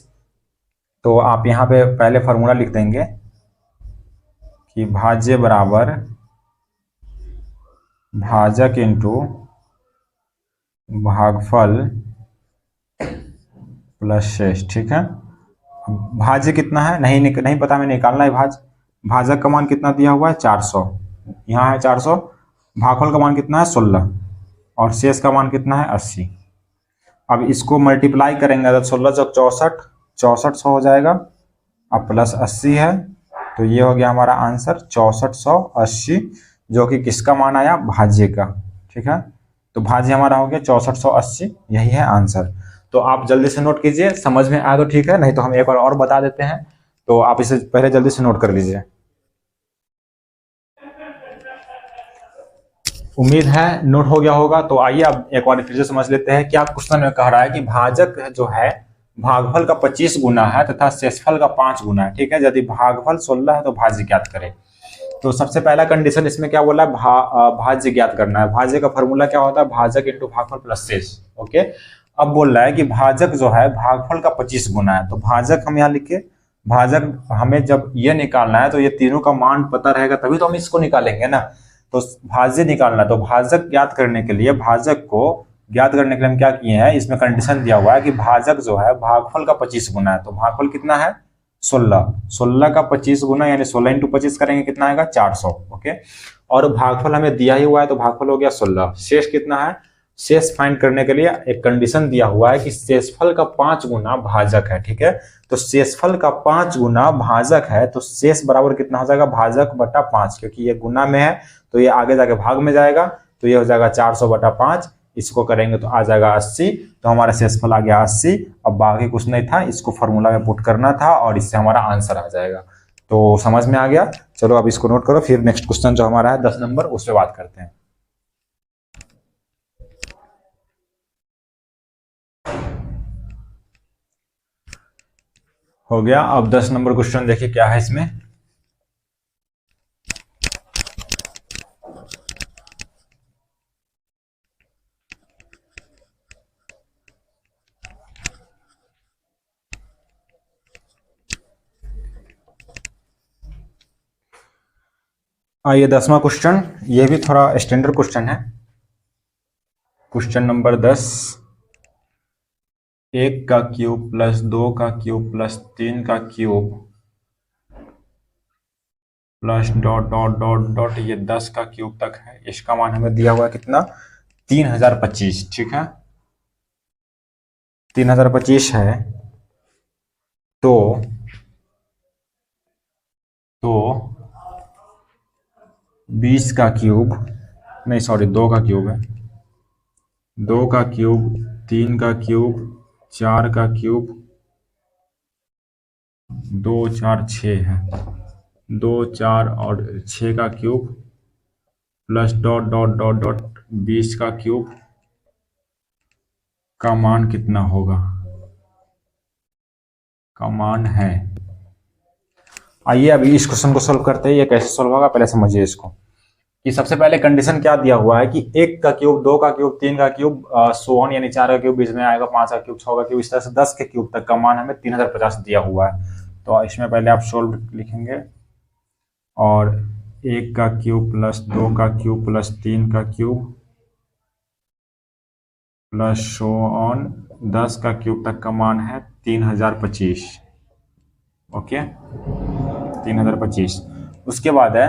तो आप यहाँ पे पहले फॉर्मूला लिख देंगे कि भाज्य बराबर भाजक इंटू भागफल प्लस शेष। ठीक है, भाज्य कितना है नहीं पता, हमें निकालना है भाजक का मान कितना दिया हुआ है 400, यहाँ है 400। भागफल का मान कितना है 16, और शेष का मान कितना है 80। अब इसको मल्टीप्लाई करेंगे तो 16 चौक 64, 6400 हो जाएगा। अब प्लस 80 है, तो ये हो गया हमारा आंसर 6480, जो कि किसका मान आया भाज्य का। ठीक है, तो भाज्य हमारा हो गया 6480, यही है आंसर। तो आप जल्दी से नोट कीजिए, समझ में आया तो ठीक है, नहीं तो हम एक बार और बता देते हैं। तो आप इसे पहले जल्दी से नोट कर लीजिए। उम्मीद है नोट हो गया होगा। तो आइए अब एक बार फिर से समझ लेते हैं क्या क्वेश्चन में कह रहा है कि भाजक जो है भागफल का 25 गुना है तथा शेषफल का 5 गुना है। ठीक है, यदि भागफल 16 है तो भाज्य ज्ञात करें। तो सबसे पहला कंडीशन इसमें क्या बोला है, भाज्य ज्ञात करना है। भाज्य का फॉर्मूला क्या होता है भाजक इंटू भागफल प्लस शेष। ओके, अब बोल रहा है कि भाजक जो है भागफल का 25 गुना है। तो भाजक हम यहाँ लिखे, भाजक हमें जब ये निकालना है तो ये तीनों का मान पता रहेगा तभी तो हम इसको निकालेंगे ना। तो भाज्य निकालना, तो भाजक ज्ञात करने के लिए, भाजक को ज्ञात करने के लिए हम क्या किए हैं, इसमें कंडीशन दिया हुआ है कि भाजक जो है भागफल का 25 गुना है। तो भागफल कितना है 16, 16 का 25 गुना यानी 16 इंटू 25 करेंगे कितना आएगा 400। ओके, और भागफल हमें दिया ही हुआ है तो भागफल हो गया 16। शेष कितना है, शेष फाइंड करने के लिए एक कंडीशन दिया हुआ है कि शेषफल का 5 गुना भाजक है। ठीक है, तो शेषफल का 5 गुना भाजक है, तो शेष बराबर कितना हो जाएगा भाजक बटा 5, क्योंकि ये गुना में है तो ये आगे जाके भाग में जाएगा, तो ये हो जाएगा 400 बटा 5। इसको करेंगे तो आ जाएगा 80। तो हमारा शेषफल आ गया 80। अब बाकी कुछ नहीं था, इसको फॉर्मूला में पुट करना था और इससे हमारा आंसर आ जाएगा। तो समझ में आ गया। चलो अब इसको नोट करो, फिर नेक्स्ट क्वेश्चन जो हमारा है 10 नंबर उस पर बात करते हैं। हो गया, अब 10 नंबर क्वेश्चन देखिए क्या है इसमें। आइए 10वां क्वेश्चन, ये भी थोड़ा स्टैंडर्ड क्वेश्चन है। क्वेश्चन नंबर 10, 1 का क्यूब प्लस 2 का क्यूब प्लस 3 का cube plus dot dot dot dot ये 10 का क्यूब तक है। इसका मान हमें दिया हुआ है कितना? 3025। ठीक है, 3025 है। तो तो 20 का क्यूब, नहीं सॉरी 2 का क्यूब है, 2 का क्यूब, 3 का क्यूब, 4 का क्यूब, 2 4 6 है, 2 4 और 6 का cube plus dot dot dot dot 20 का क्यूब का मान कितना होगा? का मान है। आइए अभी इस क्वेश्चन को सोल्व करते हैं। ये कैसे सोल्व होगा पहले समझिए इसको। कि सबसे पहले कंडीशन क्या दिया हुआ है कि 1 का क्यूब, 2 का क्यूब, 3 का क्यूब, सो ऑन, यानी 4 का क्यूब बीच में आएगा, 5 का क्यूब, 6 का क्यूब, इस तरह से 10 के क्यूब तक का मान हमें 3050 दिया हुआ है। तो इसमें पहले आप सोल्व लिखेंगे, और 1 का क्यूब प्लस 2 का क्यूब प्लस 3 का क्यूब प्लस सो ऑन 10 का क्यूब तक का मान है 3025। ओके, 3025। उसके बाद है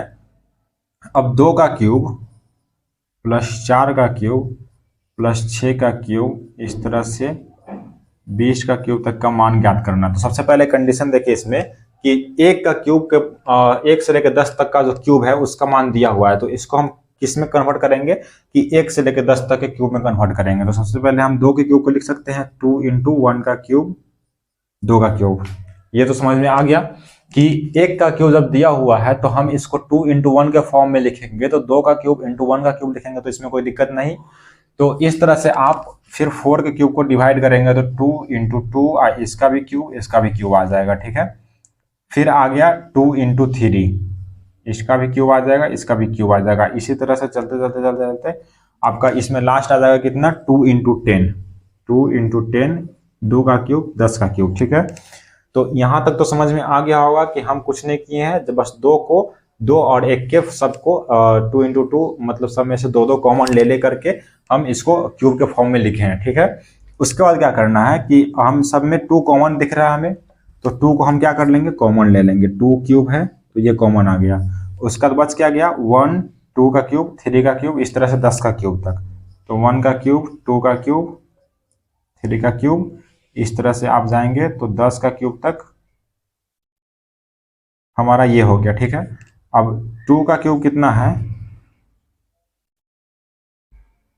अब 2 का क्यूब प्लस 4 का क्यूब प्लस 6 का क्यूब, इस तरह से 20 का क्यूब तक का मान ज्ञात करना। तो सबसे पहले कंडीशन देखिए इसमें कि 1 का क्यूब के 1 से लेकर 10 तक का जो क्यूब है उसका मान दिया हुआ है। तो इसको हम किस में कन्वर्ट करेंगे कि 1 से लेकर 10 तक के क्यूब में कन्वर्ट करेंगे। तो सबसे पहले हम 2 के क्यूब को लिख सकते हैं 2 इंटू 1 का क्यूब, 2 का क्यूब। ये तो समझ में आ गया कि 1 का क्यूब जब दिया हुआ है तो हम इसको 2 इंटू 1 के फॉर्म में लिखेंगे। तो 2 का क्यूब इंटू 1 का क्यूब लिखेंगे तो इसमें कोई दिक्कत नहीं। तो इस तरह से आप फिर 4 के क्यूब को डिवाइड करेंगे तो 2 इंटू 2, इसका भी क्यूब, इसका भी क्यूब आ जाएगा। ठीक है, फिर आ गया 2 इंटू 3, इसका भी क्यूब आ जाएगा, इसका भी क्यूब आ जाएगा। इसी तरह से चलते चलते चलते चलते आपका इसमें लास्ट आ जाएगा कितना? 2 इंटू 10, 2 इंटू 10, 2 का क्यूब, 10 का क्यूब। ठीक है, तो यहां तक तो समझ में आ गया होगा कि हम कुछ नहीं किए हैं, बस 2 को, 2 और 1 के सबको 2 इंटू 2 मतलब सब में से 2 कॉमन ले ले करके हम इसको क्यूब के फॉर्म में लिखे हैं। ठीक है, उसके बाद क्या करना है कि हम सब में 2 कॉमन दिख रहा है हमें, तो 2 को हम क्या कर लेंगे? कॉमन ले लेंगे। 2 क्यूब है तो ये कॉमन आ गया। उसका बच क्या गया? 1, 2 का क्यूब, 3 का क्यूब, इस तरह से 10 का क्यूब तक। तो 1 का क्यूब, 2 का क्यूब, 3 का क्यूब, इस तरह से आप जाएंगे तो 10 का क्यूब तक हमारा ये हो गया। ठीक है, अब 2 का क्यूब कितना है?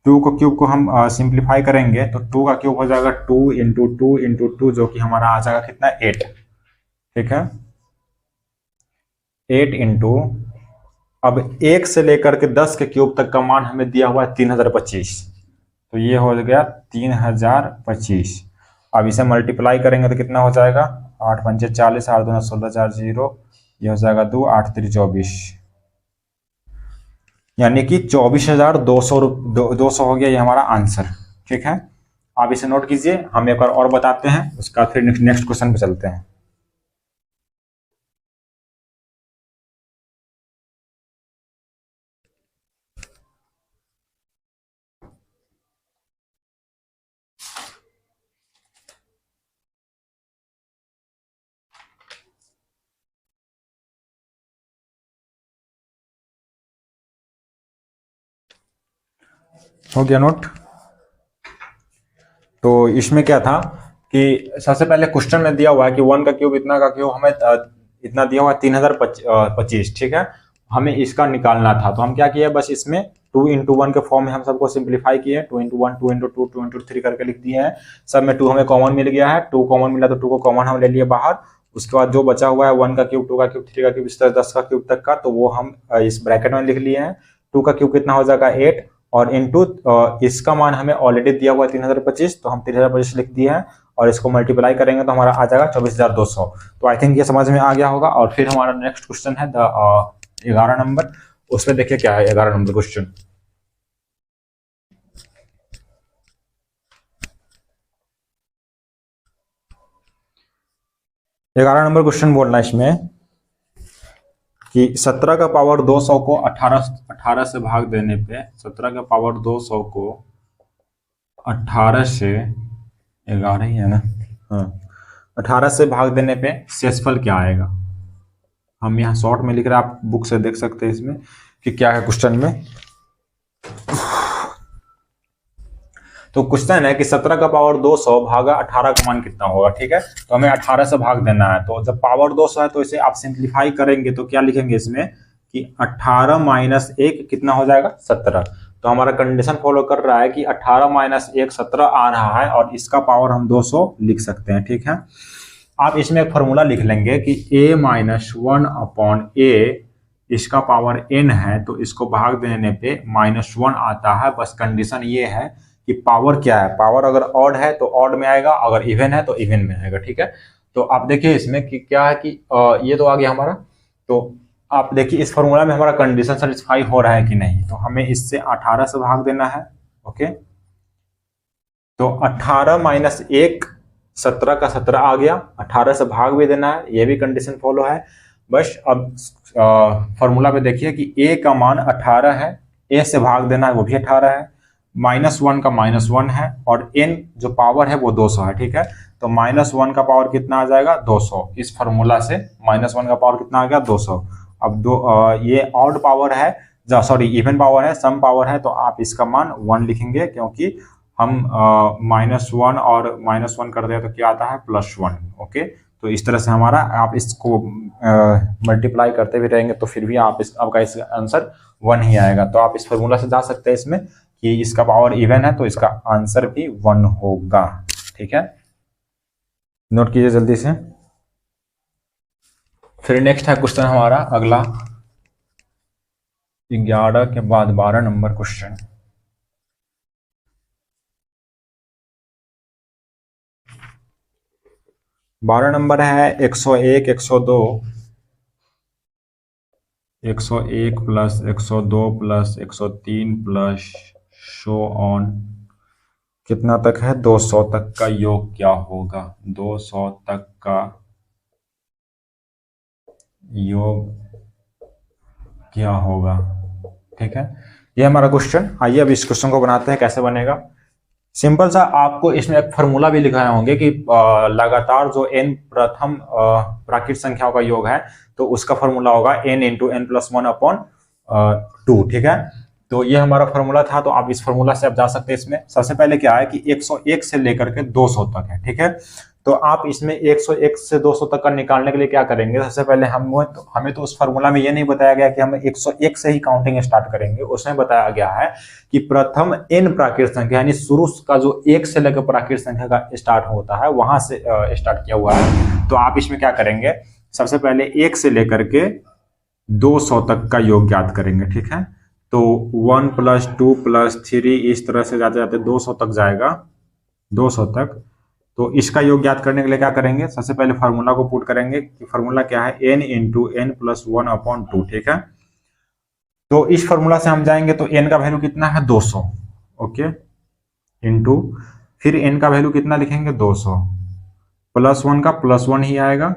2 को क्यूब को हम सिंप्लीफाई करेंगे तो 2 का क्यूब हो जाएगा 2 इंटू 2 इंटू 2, जो कि हमारा आ जाएगा कितना? 8। ठीक है, 8 इंटू, अब 1 से लेकर के 10 के क्यूब तक का मान हमें दिया हुआ है 3025। तो ये हो गया 3025। अब इसे मल्टीप्लाई करेंगे तो कितना हो जाएगा? 8 पंचे 40, 8 दूना 16, 4 0, ये हो जाएगा 2, 8 3 24, यानी कि 24,200 200 हो गया ये हमारा आंसर। ठीक है, आप इसे नोट कीजिए। हम एक बार और बताते हैं, उसका फिर नेक्स्ट क्वेश्चन पे चलते हैं। हो गया नोट? तो इसमें क्या था कि सबसे पहले क्वेश्चन में दिया हुआ है कि 1 का क्यूब, इतना का क्यूब, हमें इतना दिया हुआ है 3025। ठीक है, हमें इसका निकालना था। तो हम क्या किए, बस इसमें 2 इंटू 1 के फॉर्म में हम सबको सिंप्लीफाई किए। 2 इंटू 1, 2 इंटू 2, 2 इंटू 3 करके लिख दिए हैं। सब में 2 हमें कॉमन मिल गया है, 2 कॉमन मिला तो 2 को कॉमन हम ले लिए बाहर। उसके बाद जो बचा हुआ है 1 का क्यूब, 2 का क्यूब, 3 का क्यूब, इस तरह 10 का क्यूब तक का, तो वो हम इस ब्रैकेट में लिख लिए हैं। 2 का क्यूब कितना हो जाएगा? 8, और इनटू इसका मान हमें ऑलरेडी दिया हुआ है 3025, तो हम 3025 लिख दिए हैं, और इसको मल्टीप्लाई करेंगे तो हमारा आ जाएगा 24,200। तो आई थिंक ये समझ में आ गया होगा। और फिर हमारा नेक्स्ट क्वेश्चन है 11 नंबर। उसमें देखिए क्या है 11 नंबर क्वेश्चन। 11 नंबर क्वेश्चन बोल रहा है इसमें कि 17 का पावर 200 को 18 से भाग देने पे 17 का पावर 200 को 18 से 11 ही है ना, हाँ, 18 से भाग देने पे शेषफल क्या आएगा। हम यहाँ शॉर्ट में लिख रहे हैं, आप बुक से देख सकते हैं इसमें कि क्या है क्वेश्चन में। तो क्वेश्चन है कि 17 का पावर 200 भागा 18 का मान कितना होगा। ठीक है, तो हमें 18 से भाग देना है। तो जब पावर 200 है तो इसे आप सिंप्लीफाई करेंगे तो क्या लिखेंगे इसमें कि 18 माइनस 1 कितना हो जाएगा 17। तो हमारा कंडीशन फॉलो कर रहा है कि 18 माइनस 1 17 आ रहा है और इसका पावर हम 200 लिख सकते हैं। ठीक है, आप इसमें एक फॉर्मूला लिख लेंगे कि a माइनस 1 अपॉन a, इसका पावर n है तो इसको भाग देने पे -1 आता है। बस कंडीशन ये है कि पावर क्या है, पावर अगर ऑड है तो ऑड में आएगा, अगर इवन है तो इवन में आएगा। ठीक है, तो आप देखिए इसमें कि क्या है कि ये तो आ गया हमारा। तो आप देखिए इस फॉर्मूला में हमारा कंडीशन सेटिस्फाई हो रहा है कि नहीं, तो हमें इससे 18 से भाग देना है। ओके, तो 18 माइनस 1 17 का 17 आ गया, 18 से भाग भी देना है, ये भी कंडीशन फॉलो है। बस अब फॉर्मूला पे देखिए कि a का मान 18 है, a से भाग देना है वो भी 18 है, -1 का -1 है और n जो पावर है वो 200 है। ठीक है, तो -1 का पावर कितना आ जाएगा 200। इस फॉर्मूला से -1 का पावर कितना आ गया 200। अब ये ऑड पावर है, सॉरी इवन पावर है, सम पावर है, तो आप इसका मान 1 लिखेंगे क्योंकि हम -1 और -1 कर दे तो क्या आता है +1। ओके, तो इस तरह से हमारा आप इसको मल्टीप्लाई करते भी रहेंगे तो फिर भी आपका इसका आंसर 1 ही आएगा। तो आप इस फॉर्मूला से जा सकते हैं इसमें कि इसका पावर इवन है तो इसका आंसर भी 1 होगा। ठीक है, नोट कीजिए जल्दी से। फिर नेक्स्ट है क्वेश्चन हमारा अगला 11 के बाद 12 नंबर क्वेश्चन। बारह नंबर है 101 102 101 plus 102 plus 103 plus show on कितना तक है 200 तक का योग क्या होगा। 200 तक का योग क्या होगा। ठीक है, ये हमारा क्वेश्चन। आइए अब इस क्वेश्चन को बनाते हैं, कैसे बनेगा। सिंपल सा, आपको इसमें एक फॉर्मूला भी लिखाए होंगे कि लगातार जो n प्रथम प्राकृत संख्याओं का योग है तो उसका फॉर्मूला होगा n into n plus 1 upon 2। ठीक है, तो ये हमारा फॉर्मूला था, तो आप इस फॉर्मूला से आप जा सकते हैं। इसमें सबसे पहले क्या है कि 101 से लेकर के 200 तक है। ठीक है, तो आप इसमें 101 से 200 तक का निकालने के लिए क्या करेंगे, सबसे पहले हमें तो उस फॉर्मूला में ये नहीं बताया गया कि हम 101 से ही काउंटिंग स्टार्ट करेंगे। उसमें बताया गया है कि प्रथम n प्राकृत संख्या यानी शुरू का जो 1 से लेकर प्राकृत संख्या का स्टार्ट होता है वहां से स्टार्ट किया हुआ है। तो आप इसमें क्या करेंगे, सबसे पहले 1 से लेकर के 200 तक का योग ज्ञात करेंगे। ठीक है, तो 1 प्लस 2 प्लस 3 इस तरह से जाते जाते 200 तक जाएगा, 200 तक। तो इसका योग ज्ञात करने के लिए क्या करेंगे, सबसे पहले फार्मूला को पुट करेंगे कि फार्मूला क्या है n into n plus 1 upon 2। ठीक है, तो इस फार्मूला से हम जाएंगे तो n का वैल्यू कितना है 200। ओके, इंटू फिर n का वैल्यू कितना लिखेंगे 200 प्लस 1 का +1 ही आएगा।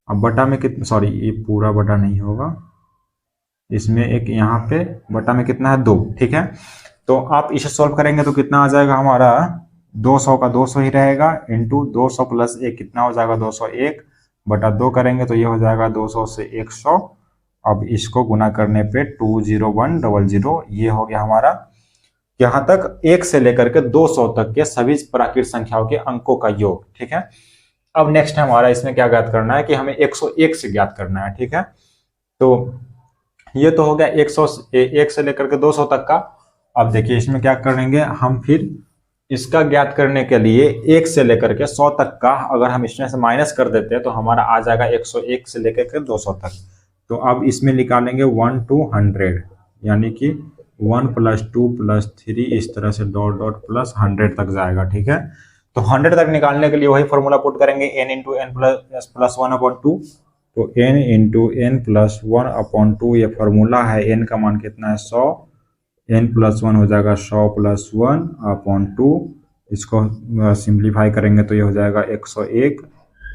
अब बटा में कितना, सॉरी ये पूरा बटा नहीं होगा, इसमें एक यहाँ पे बटा में कितना है 2। ठीक है, तो आप इसे सॉल्व करेंगे तो कितना आ जाएगा हमारा 200 का 200 ही रहेगा इंटू 200 प्लस 1 कितना हो जाएगा 201 बटा 2 करेंगे तो ये हो जाएगा 200 से 100। अब इसको गुना करने पे 20100 ये हो गया हमारा यहाँ तक 1 से लेकर के 200 तक के सभी प्राकृत संख्याओं के अंकों का योग। ठीक है, अब नेक्स्ट हमारा इसमें क्या ज्ञात करना है कि हमें 101 से ज्ञात करना है। ठीक है, तो ये तो हो गया 101 से लेकर के 200 तक का। अब देखिए इसमें क्या करेंगे हम, फिर इसका ज्ञात करने के लिए 1 से लेकर के 100 तक का अगर हम इसमें से माइनस कर देते हैं तो हमारा आ जाएगा 101 से लेकर के 200 तक। तो अब इसमें निकालेंगे 1 to 100 यानी कि 1 प्लस 2 प्लस 3 इस तरह से डॉट डॉट प्लस 100 तक जाएगा। ठीक है, तो 100 तक निकालने के लिए वही फॉर्मूला पुट करेंगे n into n plus 1 upon 2। तो n into n plus 1 upon 2 ये फॉर्मूला है। n का मान कितना है 100, n प्लस 1 हो जाएगा 100 प्लस 1 अपॉन 2। इसको सिंप्लीफाई करेंगे तो ये हो जाएगा 101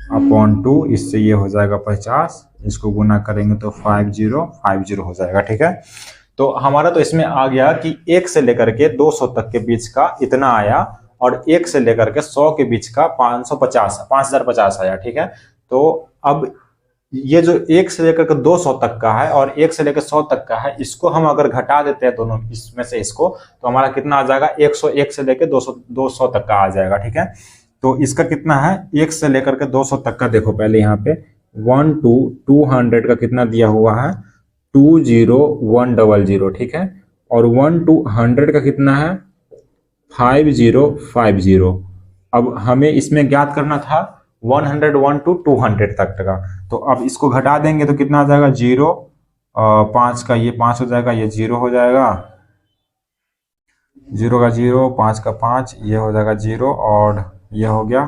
अपॉन 2, इससे ये हो जाएगा 50, इसको गुना करेंगे तो 5050 हो जाएगा। ठीक है, तो हमारा तो इसमें आ गया कि 1 से लेकर के 200 तक के बीच का इतना आया, और 1 से लेकर के 100 के बीच का 5050 आया। ठीक है, तो अब ये जो 1 से लेकर के 200 तक का है और 1 से लेकर 100 तक का है, इसको हम अगर घटा देते हैं दोनों इसमें से इसको, तो हमारा कितना आ जाएगा, 101 से लेकर 200 तक का आ जाएगा। ठीक है, तो इसका कितना है, 1 से लेकर के 200 तक का, देखो पहले यहाँ पे 200 का कितना दिया हुआ है, 20100। ठीक है, और 100 का कितना है, 5050। अब हमें इसमें ज्ञात करना था 101 to 200 तक का, तो अब इसको घटा देंगे तो कितना आ जाएगा, 0, 5 का ये 5 हो जाएगा, ये 0 हो जाएगा, 0 का 0, 5 का 5, ये हो जाएगा 0, और ये हो गया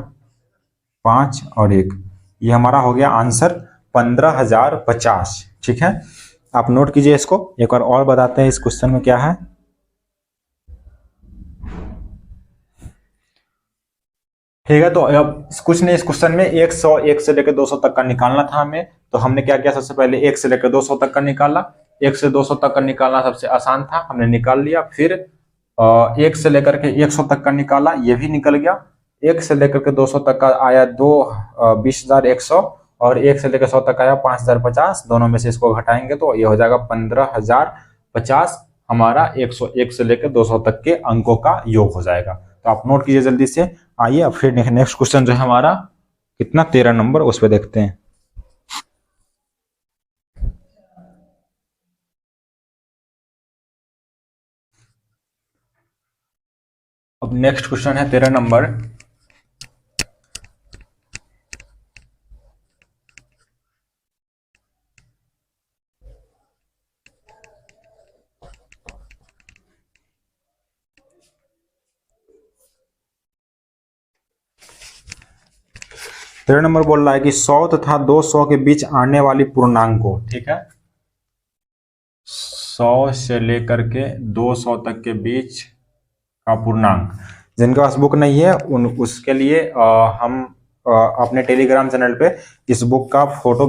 5 और 1, ये हमारा हो गया आंसर 15050। ठीक है, आप नोट कीजिए इसको, एक बार और बताते हैं इस क्वेश्चन में क्या है। ठीक है, तो अब कुछ नहीं, इस क्वेश्चन में 101 से लेकर 200 तक का निकालना था हमें, तो हमने क्या किया, सबसे पहले 1 से लेकर 200 तक का निकाला। 1 से 200 तक का निकालना सबसे आसान था, हमने निकाल लिया। फिर 1 से लेकर के 100 तक का निकाला, ये भी निकल गया। 1 से लेकर के 200 तक का आया 20,100, और 1 से लेकर 100 तक आया 5050। दोनों में से इसको घटाएंगे तो ये हो जाएगा 15050, हमारा 101 से लेकर 200 तक के अंकों का योग हो जाएगा। तो आप नोट कीजिए जल्दी से। आइए अब फिर नेक्स्ट क्वेश्चन जो है हमारा कितना, 13 नंबर, उस पर देखते हैं। अब नेक्स्ट क्वेश्चन है 13 नंबर। तेरह नंबर बोल रहा है कि 100 तथा 200 के बीच आने वाली पूर्णांक को, ठीक है, 100 से लेकर के 200 तक के बीच का पूर्णांक, जिनके पास बुक नहीं है उसके लिए हम अपने टेलीग्राम चैनल पे इस बुक का फोटो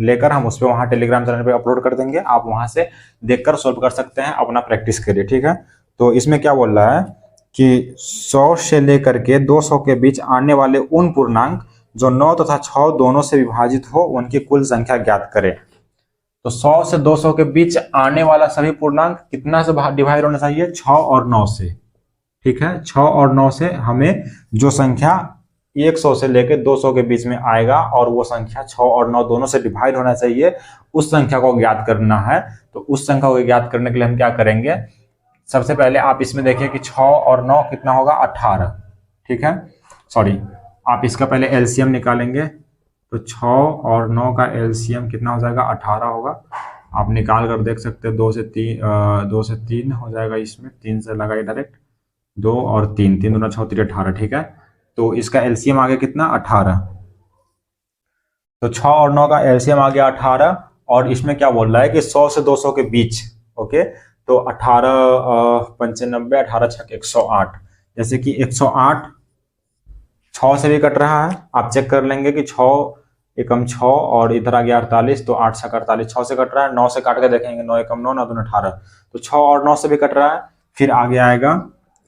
लेकर हम उस पर वहाँ टेलीग्राम चैनल पे अपलोड कर देंगे, आप वहाँ से देखकर सॉल्व कर सकते हैं अपना प्रैक्टिस के लिए। ठीक है, तो इसमें क्या बोल रहा है कि 100 से लेकर के 200 के बीच आने वाले उन पूर्णांक जो 9 तथा 6 दोनों से विभाजित हो, उनकी कुल संख्या ज्ञात करें। तो 100 से 200 के बीच आने वाला सभी पूर्णांक कितना से डिवाइड होना चाहिए, 6 और 9 से। ठीक है, 6 और 9 से हमें जो संख्या 100 से लेकर 200 के बीच में आएगा और वो संख्या 6 और 9 दोनों से डिवाइड होना चाहिए, उस संख्या को ज्ञात करना है। तो उस संख्या को ज्ञात करने के लिए हम क्या करेंगे, सबसे पहले आप इसमें देखिए कि 6 और 9 कितना होगा, 18। ठीक है, सॉरी, आप इसका पहले एलसीएम निकालेंगे तो 6 और 9 का एलसीएम कितना हो जाएगा, 18 होगा। आप निकाल कर देख सकते हैं, 2 से 3 हो जाएगा, इसमें 3 से लगाइए डायरेक्ट, 2 और 3, 3 दूना 6 3 18। ठीक है, तो इसका एलसीएम आ गया कितना, 18। तो 6 और 9 का एलसीएम आ गया 18, और इसमें क्या बोल रहा है कि 100 से 200 के बीच। ओके, तो 18 95, 18 6 108, जैसे कि 108 6 से भी कट रहा है, आप चेक कर लेंगे कि 6 एकम 6 और इधर आ गया 48, तो 8 6 48, 6 से कट रहा है। 9 से काट के देखेंगे, 9 एकम 9, 9 दूनी 18, तो 6 और 9 से भी कट रहा है। फिर आगे आएगा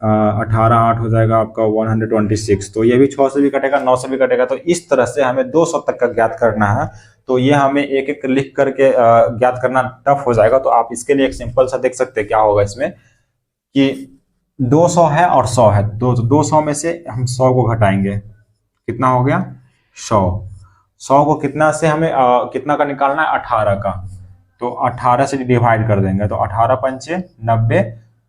18 8 हो जाएगा आपका 126, तो ये भी 6 से भी कटेगा, 9 से भी कटेगा। तो इस तरह से हमें 200 तक का ज्ञात करना है, तो ये हमें एक एक लिख करके ज्ञात करना टफ हो जाएगा। तो आप इसके लिए एक सिंपल सा देख सकते हैं क्या होगा इसमें, कि 200 है और 100 है, 200 में से हम 100 को घटाएंगे, कितना हो गया, 100। 100 को कितना से हमें कितना का निकालना है, 18 का, तो 18 से डिवाइड कर देंगे, तो 18 पंचे 90,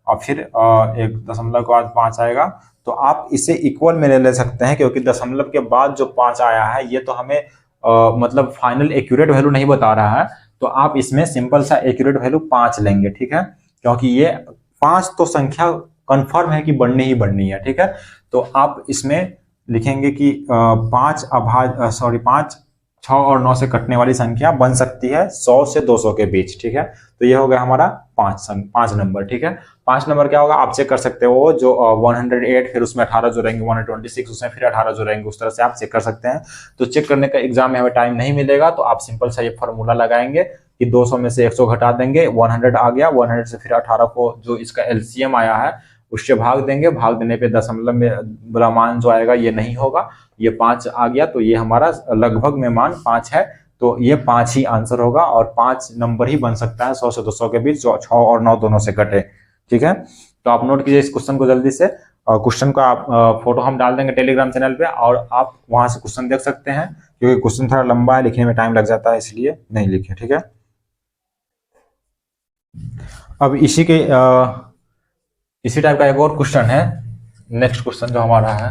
और फिर एक दशमलव के बाद 5 आएगा। तो आप इसे इक्वल में ले सकते हैं, क्योंकि दशमलव के बाद जो 5 आया है ये तो हमें मतलब फाइनल एक्यूरेट वैल्यू नहीं बता रहा है, तो आप इसमें सिंपल सा एक्यूरेट वैल्यू 5 लेंगे। ठीक है, क्योंकि ये 5 तो संख्या कंफर्म है कि बढ़नी ही बढ़नी है। ठीक है, तो आप इसमें लिखेंगे कि 5 6 और 9 से कटने वाली संख्या बन सकती है 100 से 200 के बीच, ठीक है। तो ये हो गया हमारा 5 नंबर, ठीक है। 5 नंबर क्या होगा आप चेक कर सकते हो, जो 108 फिर उसमें 18 जोड़ेंगे, 126 उसमें फिर 18 जोड़ेंगे, उस तरह से आप चेक कर सकते हैं। तो चेक करने का एग्जाम में हमें टाइम नहीं मिलेगा, तो आप सिंपल सा ये फॉर्मूला लगाएंगे कि 200 में से 100 घटा देंगे, 100 आ गया, 100 से फिर 18 को जो इसका एलसीएम आया है उससे भाग देंगे, भाग देने पे दशमलव में बड़ा मान जो आएगा ये नहीं होगा, ये 5 आ गया, तो ये हमारा लगभग में मान 5 है, तो ये 5 ही आंसर होगा और 5 नंबर ही बन सकता है 100 से 200 के बीच, जो 6 और 9 दोनों से कटे, ठीक है। तो आप नोट कीजिए इस क्वेश्चन को जल्दी से, और क्वेश्चन का आप फोटो हम डाल देंगे टेलीग्राम चैनल पे, और आप वहां से क्वेश्चन देख सकते हैं, क्योंकि क्वेश्चन थोड़ा लंबा है, लिखने में टाइम लग जाता है, इसलिए नहीं लिखे, ठीक है। अब इसी टाइप का एक और क्वेश्चन है, नेक्स्ट क्वेश्चन जो हमारा है,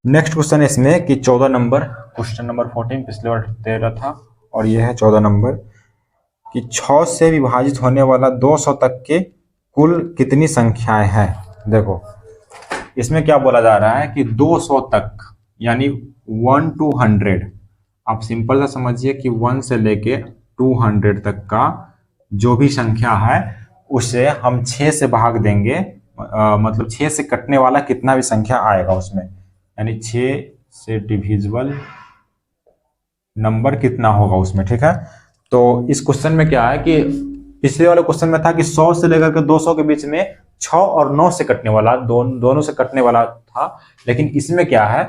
नेक्स्ट क्वेश्चन इसमें कि 14 नंबर, क्वेश्चन नंबर 14 पिछले बार 13 था और यह है 14 नंबर, कि 6 से विभाजित होने वाला 200 तक के कुल कितनी संख्याएं हैं। देखो इसमें क्या बोला जा रहा है कि 200 तक यानी 1 to 100, आप सिंपल सा समझिए कि 1 से लेके 200 तक का जो भी संख्या है उसे हम 6 से भाग देंगे, मतलब 6 से कटने वाला कितना भी संख्या आएगा उसमें, यानी 6 से डिविजिबल नंबर कितना होगा उसमें, ठीक है। तो इस क्वेश्चन में क्या है कि पिछले वाले क्वेश्चन में था कि 100 से लेकर के 200 के बीच में 6 और 9 से कटने वाला, दोनों से कटने वाला था, लेकिन इसमें क्या है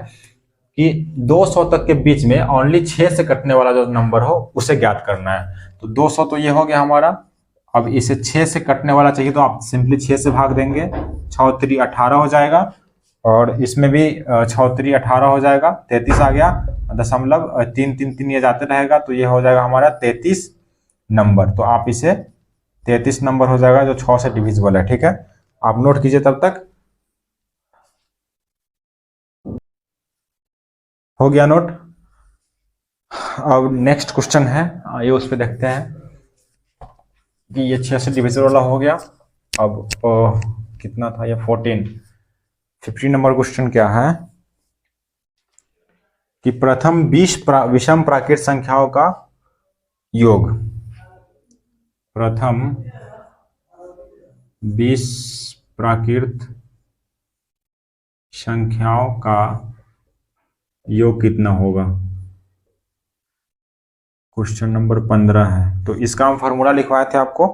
कि 200 तक के बीच में ओनली 6 से कटने वाला जो नंबर हो उसे ज्ञात करना है। तो 200 तो ये हो गया हमारा, अब इसे 6 से कटने वाला चाहिए तो आप सिंपली 6 से भाग देंगे, 6 3 18 हो जाएगा, और इसमें भी 6 3 18 हो जाएगा, 33 आ गया, दशमलव 3 3 3 ये जाते रहेगा, तो ये हो जाएगा हमारा 33 नंबर। तो आप इसे 33 नंबर हो जाएगा जो 6 से डिविजिबल है, ठीक है। आप नोट कीजिए तब तक, हो गया नोट। अब नेक्स्ट क्वेश्चन है, आइए उस पर देखते हैं कि ये 6 से डिविजिबल वाला हो गया। अब कितना था ये 15 नंबर क्वेश्चन क्या है कि प्रथम 20 विषम प्राकृत संख्याओं का योग, प्रथम 20 प्राकृत संख्याओं का योग कितना होगा, क्वेश्चन नंबर 15 है। तो इसका हम फॉर्मूला लिखवाए थे आपको,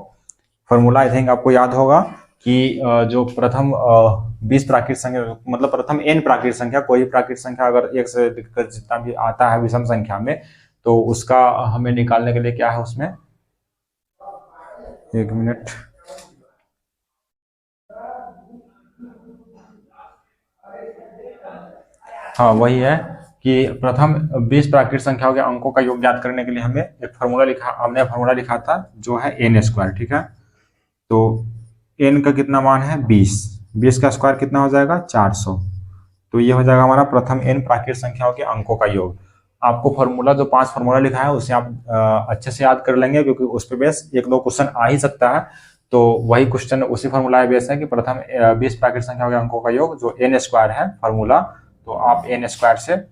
फॉर्मूला आई थिंक आपको याद होगा कि जो प्रथम 20 प्राकृत संख्या, मतलब प्रथम n प्राकृत संख्या, कोई प्राकृत संख्या अगर एक से जितना भी आता है विषम संख्या में, तो उसका हमें निकालने के लिए क्या है उसमें, एक मिनट, हाँ वही है कि प्रथम 20 प्राकृत संख्याओं के अंकों का योग ज्ञात करने के लिए हमें एक हमने फॉर्मूला लिखा था जो है n², ठीक है। तो n का कितना मान है 20 का स्क्वायर कितना हो जाएगा 400, तो ये हो जाएगा हमारा प्रथम n प्राकृत संख्याओं के अंकों का योग। आपको फॉर्मूला जो 5 फॉर्मूला लिखा है उसे आप अच्छे से याद कर लेंगे, क्योंकि उस पे बेस 1-2 क्वेश्चन आ ही सकता है, तो वही क्वेश्चन उसी फॉर्मूला बेस है कि प्रथम 20 प्राकृत संख्याओं के अंकों का योग जो n² है फॉर्मूला, तो आप n² से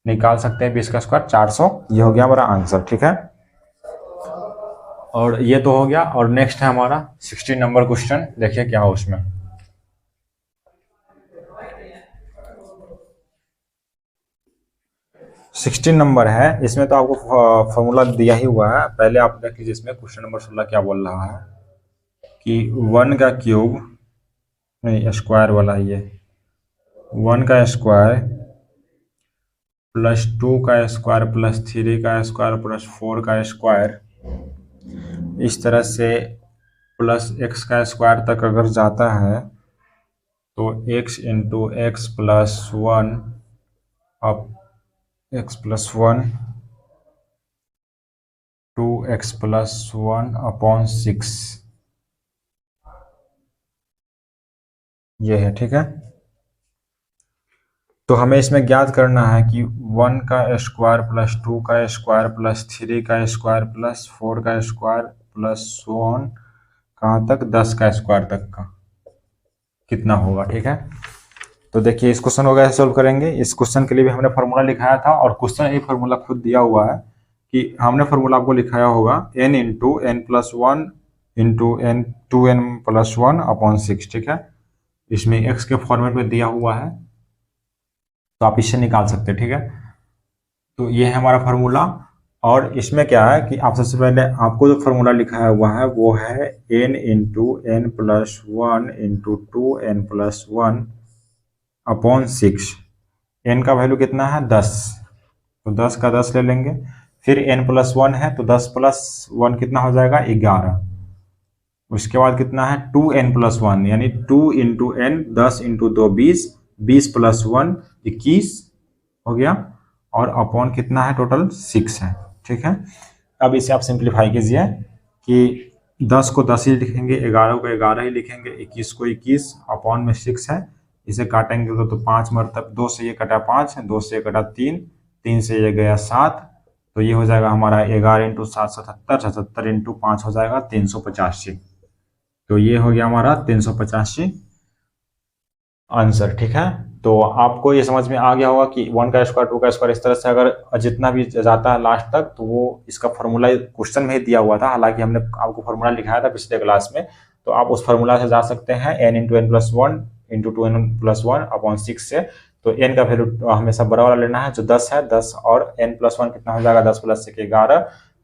निकाल सकते हैं 20 का स्क्वायर 400, ये हो गया हमारा आंसर, ठीक है। और ये तो हो गया, और नेक्स्ट है हमारा 16 नंबर क्वेश्चन, देखिए क्या हो उसमें। सिक्सटीन नंबर है, इसमें तो आपको फॉर्मूला दिया ही हुआ है, पहले आप देख लीजिए इसमें क्वेश्चन नंबर 16 क्या बोल रहा है कि 1 का क्यूब, नहीं स्क्वायर वाला ही है, 1 का स्क्वायर प्लस 2 का स्क्वायर प्लस 3 का स्क्वायर प्लस 4 का स्क्वायर, इस तरह से प्लस x का स्क्वायर तक अगर जाता है तो x इंटू एक्स प्लस 1 अब x plus 1 2x plus 1 upon 6, ये है, ठीक है। तो हमें इसमें ज्ञात करना है कि 1 का स्क्वायर प्लस 2 का स्क्वायर प्लस 3 का स्क्वायर प्लस 4 का स्क्वायर प्लस 1 कहाँ तक 10 का स्क्वायर तक का कितना होगा। ठीक है, तो देखिए इस क्वेश्चन को कैसे सोल्व करेंगे। इस क्वेश्चन के लिए भी हमने फार्मूला लिखाया था और क्वेश्चन एक फार्मूला खुद दिया हुआ है कि हमने फार्मूला आपको लिखाया होगा n into n plus one into n 2n plus one upon 6। ठीक है, इसमें x के फॉर्मेट में दिया हुआ है तो आप इससे निकाल सकते हैं। ठीक है, तो ये है हमारा फार्मूला। और इसमें क्या है कि आप सबसे पहले आपको जो फार्मूला लिखाया हुआ है वो है n into n plus one into 2n plus one upon 6। n का वैल्यू कितना है 10, तो 10 का 10 ले लेंगे। फिर n प्लस वन है तो 10 प्लस वन कितना हो जाएगा 11। उसके बाद कितना है 2n प्लस वन, यानी 2 into n 10 into 2 20, 20 plus one 21 हो गया। और अपॉन कितना है टोटल 6 है। ठीक है, अब इसे आप सिंप्लीफाई कीजिए कि 10 को 10 ही लिखेंगे, 11 को 11 ही लिखेंगे, 21 को 21, अपॉन में 6 है। इसे काटेंगे तो 5 मरतब 2 से ये कटा 5, 2 से ये कटा 3, 3 से ये गया 7, तो ये हो जाएगा हमारा 11 इंटू 7 77, 77 इंटू 5 हो जाएगा 385। तो ये हो गया हमारा 385 आंसर। ठीक है, तो आपको ये समझ में आ गया होगा कि 1 का स्क्वायर 2 का स्क्वायर इस तरह से अगर जितना भी जाता है लास्ट तक तो वो इसका फार्मूला क्वेश्चन में ही दिया हुआ था। हालांकि हमने आपको फार्मूला लिखाया था पिछले क्लास में, तो आप उस फार्मूला से जा सकते हैं n into n plus one into 2n plus one upon 6 से। तो n का वैल्यू हमेशा बड़ा वाला लेना है जो 10 है, 10 और n प्लस वन कितना हो जाएगा 10 प्लस 1 11,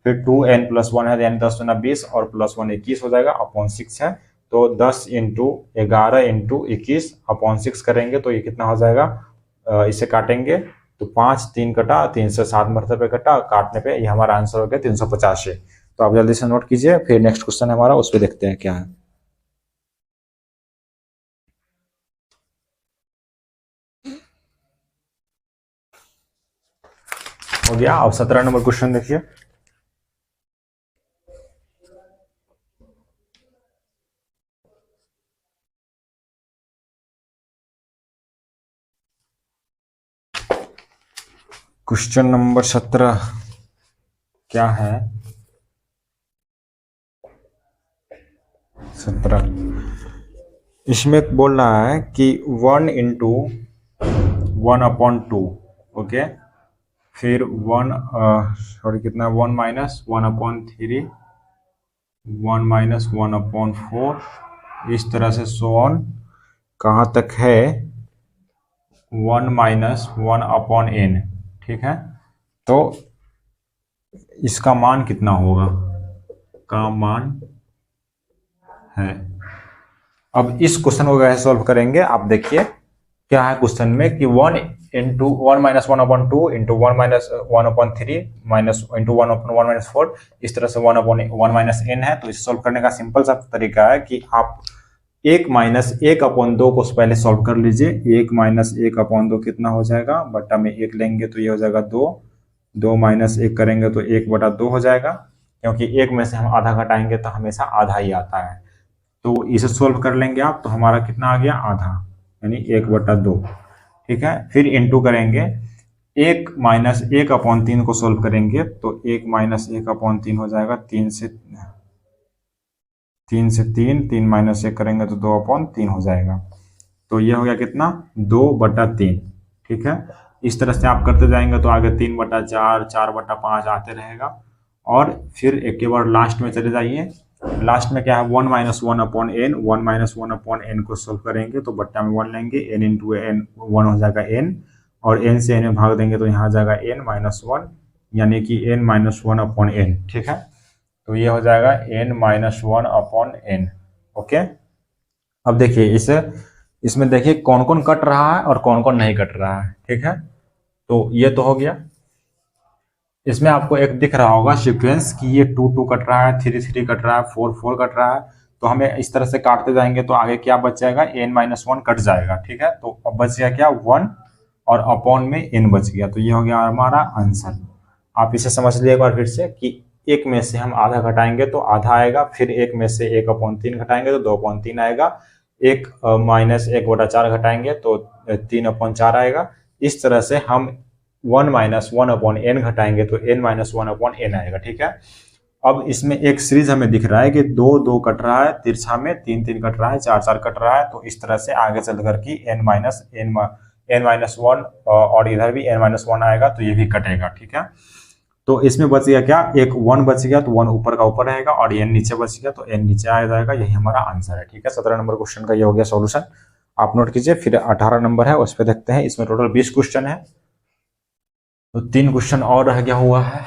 फिर 2n प्लस वन है यानी 10 गुना 20 और प्लस वन 21 हो जाएगा अपॉन 6 है। तो 10 इंटू 11 इंटू 21 अपॉन 6 करेंगे तो ये कितना हो जाएगा, इसे काटेंगे तो 5 3 कटा, 3 से 7 मरतबे कटा, काटने पे ये हमारा आंसर हो गया 385। तो आप जल्दी से नोट कीजिए, फिर नेक्स्ट क्वेश्चन हमारा उस पर देखते हैं क्या है। हो गया। अब 17 नंबर क्वेश्चन देखिए। क्वेश्चन नंबर 17 क्या है, 17 इसमें बोल रहा है कि 1 इंटू 1 अपॉन 2, ओके, फिर 1 सॉरी कितना 1 माइनस 1 अपॉन 3, 1 माइनस 1 अपॉन 4, इस तरह से सो ऑन कहाँ तक है 1 माइनस 1 अपॉन n। ठीक है, तो इसका मान कितना होगा, का मान है। अब इस क्वेश्चन को कैसे सॉल्व करेंगे आप देखिए क्या है क्वेश्चन में कि 1 into 1 minus 1 upon 2 into 1 minus 1 upon 3 minus into 1 upon 1 minus 4, इस तरह से 1 अपॉन 1 माइनस n है। तो इसे सॉल्व करने का सिंपल सा तरीका है कि आप 1 माइनस 1 अपॉन 2 को पहले सॉल्व कर लीजिए। 1 माइनस 1 अपॉन 2 कितना हो जाएगा, बटा में 1 लेंगे तो ये हो जाएगा 2, 2 माइनस 1 करेंगे तो 1 बटा 2 हो जाएगा, क्योंकि 1 में से हम आधा घटाएंगे तो हमेशा आधा ही आता है। तो इसे सोल्व कर लेंगे आप तो हमारा कितना आ गया आधा, यानी 1 बटा 2। ठीक है, फिर इंटू करेंगे 1 माइनस 1 अपॉन 3 को सोल्व करेंगे तो 1 माइनस 1 अपॉन 3 हो जाएगा 3 से 3, 3 माइनस 1 करेंगे तो 2 अपॉन 3 हो जाएगा। तो ये हो गया कितना 2 बटा 3। ठीक है, इस तरह से आप करते जाएंगे तो आगे 3 बटा 4, 4 बटा 5 आते रहेगा। और फिर एक के बार लास्ट में चले जाइए, लास्ट में क्या है 1 minus 1 upon n, 1 minus 1 upon n को सोल्व करेंगे तो बट्टा में 1 लेंगे, n इंटू एन 1 हो जाएगा n, और n से n में भाग देंगे तो यहाँ आ जाएगा n माइनस 1, यानी कि n माइनस 1 अपॉन n। ठीक है, तो ये हो जाएगा n minus 1 upon n। Okay, अब देखिए इसमें देखिए कौन कौन कट रहा है और कौन कौन नहीं कट रहा है। ठीक है, तो ये तो हो गया। इसमें आपको एक दिख रहा होगा सीक्वेंस कि ये 2 2 कट रहा है, 3 3 कट रहा है, 4 4 कट रहा है। तो हमें इस तरह से काटते जाएंगे तो आगे क्या बच जाएगा n माइनस 1 कट जाएगा। ठीक है, तो अब बच गया क्या 1 और अपॉन में n बच गया, तो ये हो गया हमारा आंसर। आप इसे समझ लीजिए एक बार फिर से कि 1 में से हम आधा घटाएंगे तो आधा आएगा, फिर 1 में से 1 अपॉन 3 घटाएंगे तो 2 अपॉन 3 आएगा, 1 माइनस 1 बटा 4 घटाएंगे तो 3 अपॉन 4 आएगा। इस तरह से हम 1 माइनस 1 अपॉन n घटाएंगे तो n माइनस 1 अपॉन n आएगा। ठीक है, अब इसमें एक सीरीज हमें दिख रहा है कि 2 2 कट रहा है तिरछा में, 3 3 कट रहा है, 4 4 कट रहा है। तो इस तरह से आगे चल कर की n-1 और इधर भी n-1 आएगा तो ये भी कटेगा। ठीक है, तो इसमें बच गया क्या, एक 1 बच गया, तो 1 ऊपर का ऊपर रहेगा और n नीचे बच गया तो n नीचे आ जाएगा। यही हमारा आंसर है। ठीक है, 17 नंबर क्वेश्चन का ये हो गया सॉल्यूशन। आप नोट कीजिए। फिर 18 नंबर है, उस पर देखते हैं। इसमें टोटल 20 क्वेश्चन है, तो 3 क्वेश्चन और रह गया हुआ है।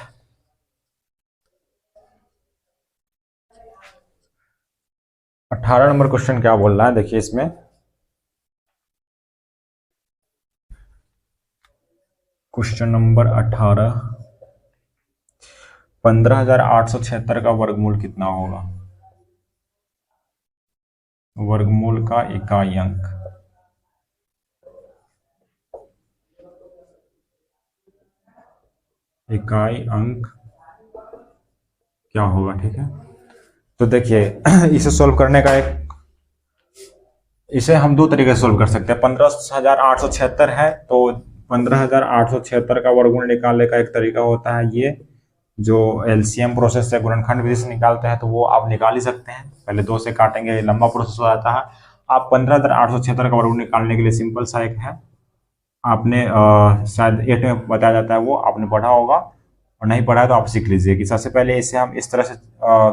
18 नंबर क्वेश्चन क्या बोल रहा है, देखिए इसमें क्वेश्चन नंबर 18, 15,876 का वर्गमूल कितना होगा? वर्गमूल का इकाई अंक। इकाई अंक क्या होगा? ठीक है, तो देखिए इसे सॉल्व करने का इसे हम 2 तरीके से सॉल्व कर सकते हैं। 15,876 है, तो 15,876 का वर्गमूल निकालने का एक तरीका होता है ये, जो एलसीएम प्रोसेस से, गुणनखंड विधि से निकालते हैं, तो वो आप निकाल ही सकते हैं। पहले 2 से काटेंगे, लंबा प्रोसेस हो जाता है। आप 15,876 का वर्गमूल निकालने के लिए सिंपल सा एक है, आपने शायद 8 में बताया जाता है, वो आपने पढ़ा होगा, और नहीं पढ़ा है तो आप सीख लीजिए कि सबसे पहले इसे हम इस तरह से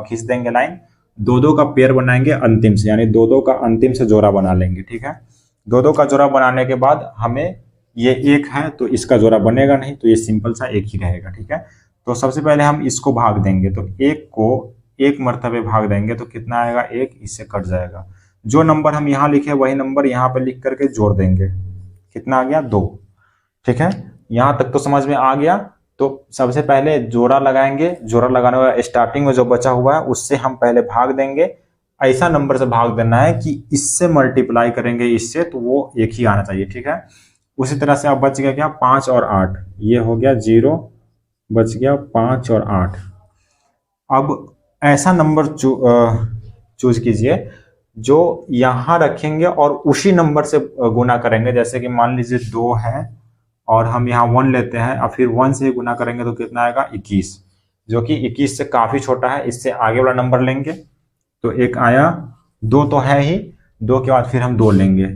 खींच देंगे लाइन, 2 2 का पेयर बनाएंगे अंतिम से, यानी 2 2 का अंतिम से जोड़ा बना लेंगे। ठीक है, 2 2 का जोड़ा बनाने के बाद हमें ये 1 है तो इसका जोड़ा बनेगा नहीं, तो ये सिंपल सा 1 ही रहेगा। ठीक है, तो सबसे पहले हम इसको भाग देंगे, तो 1 को 1 मरतबे भाग देंगे तो कितना आएगा, 1, इससे कट जाएगा। जो नंबर हम यहाँ लिखे वही नंबर यहाँ पे लिख करके जोड़ देंगे, कितना आ गया, 2। ठीक है, यहाँ तक तो समझ में आ गया। तो सबसे पहले जोड़ा लगाएंगे, जोड़ा लगाने का स्टार्टिंग में जो बचा हुआ है उससे हम पहले भाग देंगे। ऐसा नंबर से भाग देना है कि इससे मल्टीप्लाई करेंगे इससे, तो वो 1 ही आना चाहिए। ठीक है, उसी तरह से अब बच गया क्या, 5 और 8, ये हो गया 0, बच गया 5 और 8। अब ऐसा नंबर चूज कीजिए जो यहां रखेंगे और उसी नंबर से गुना करेंगे। जैसे कि मान लीजिए 2 है और हम यहाँ 1 लेते हैं और फिर 1 से गुना करेंगे तो कितना आएगा, 21, जो कि 21 से काफी छोटा है। इससे आगे वाला नंबर लेंगे तो 1 आया, 2 तो है ही, 2 के बाद फिर हम 2 लेंगे,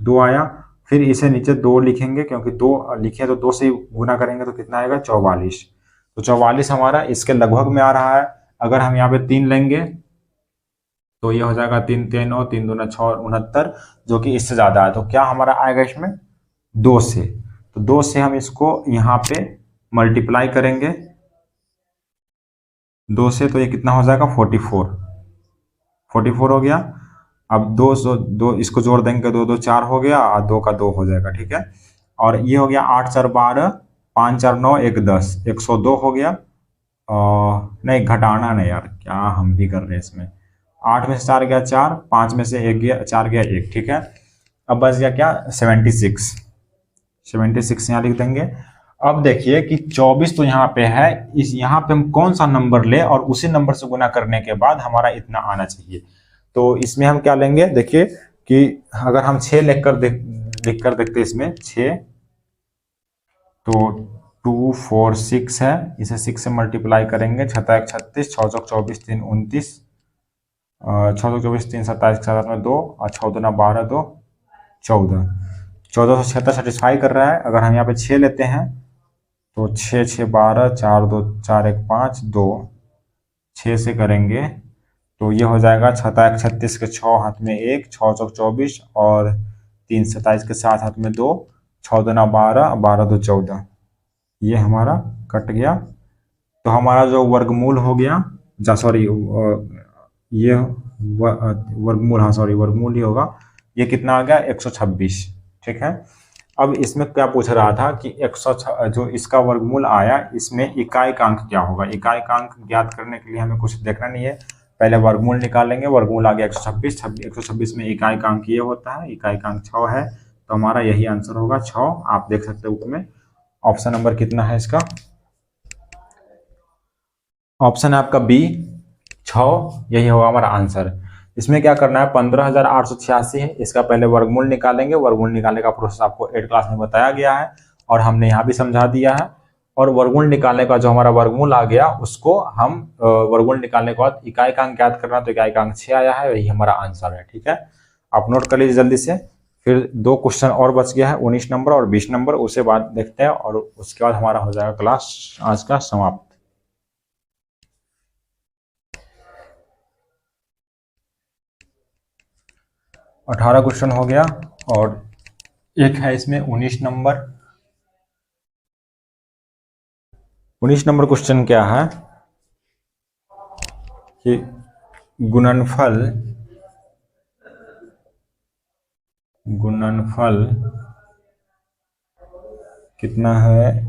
2 आया, फिर इसे नीचे 2 लिखेंगे, क्योंकि 2 लिखे तो 2 से गुना करेंगे तो कितना आएगा, 44। तो 44 हमारा इसके लगभग में आ रहा है। अगर हम यहाँ पे 3 लेंगे तो ये हो जाएगा 3 3 और 3 दूना 6 69, जो कि इससे ज्यादा है। तो क्या हमारा आएगा इसमें, 2 से, तो 2 से हम इसको यहाँ पे मल्टीप्लाई करेंगे 2 से, तो ये कितना हो जाएगा, 44 हो गया। अब 2 इसको जोड़ देंगे, 2 2 4 हो गया और 2 का 2 हो जाएगा। ठीक है, और ये हो गया 8 4 12, 5 4 9 1 10, 102 हो गया। नहीं घटाना नहीं यार, क्या हम भी कर रहे हैं इसमें। 8 में से 4 गया 4, 5 में से 1 गया 4 गया 1। ठीक है, अब बच गया क्या, 76 यहाँ लिख देंगे। अब देखिए कि 24 तो यहाँ पे है, इस यहाँ पे हम कौन सा नंबर ले और उसी नंबर से गुना करने के बाद हमारा इतना आना चाहिए। तो इसमें हम क्या लेंगे, देखिए कि अगर हम 6 लिख कर देखते इसमें 6, तो 2 4 6 है, इसे 6 से मल्टीप्लाई करेंगे, 6 1 36, 6 चौक 24, 3 29, 6 चौक 24, 3 27, 7 में 2 और 6 दूना 12, 2 14, 1476 सेटिस्फाई कर रहा है। अगर हम यहाँ पे 6 लेते हैं तो 6 6 12, 4 2 4 1 5 2, 6 से करेंगे तो ये हो जाएगा 6 1 36 के 6 हाथ में 1, 6 चौक 24 और 3 27 के 7 हाथ में 2, 6 दूना 12, 12 2 14, ये हमारा कट गया। तो हमारा जो वर्गमूल हो गया, सॉरी ये वर्गमूल, हाँ सॉरी वर्गमूल ही होगा, ये कितना आ गया, 126। ठीक है, अब इसमें क्या पूछ रहा था कि 106 जो इसका वर्गमूल आया, इसमें इकाई का अंक क्या होगा। इकाई का अंक ज्ञात करने के लिए हमें कुछ देखना नहीं है, पहले वर्गमूल निकालेंगे। वर्गमूल आ गया 126, 126 में इकाई का अंक ये होता है, इकाई का अंक 6 है, तो हमारा यही आंसर होगा 6। आप देख सकते हो उसमें ऑप्शन नंबर कितना है इसका, ऑप्शन है आपका बी 6, यही होगा हमारा आंसर। इसमें क्या करना है, 15,886 है, इसका पहले वर्गमूल निकालेंगे। वर्गमूल निकालने का प्रोसेस आपको 8 क्लास में बताया गया है और हमने यहाँ भी समझा दिया है। और वर्गमूल निकालने का जो हमारा वर्गमूल आ गया उसको हम वर्गमूल निकालने के बाद इकाई का अंक ज्ञात करना, तो इकाई का अंक 6 आया है, यही हमारा आंसर है। ठीक है, आप नोट कर लीजिए जल्दी से। फिर 2 क्वेश्चन और बच गया है, 19 नंबर और 20 नंबर, उसे बाद देखते हैं और उसके बाद हमारा हो जाएगा क्लास आज का समाप्त। 18 क्वेश्चन हो गया और एक है इसमें 19 नंबर। 19 नंबर क्वेश्चन क्या है कि गुणनफल कितना है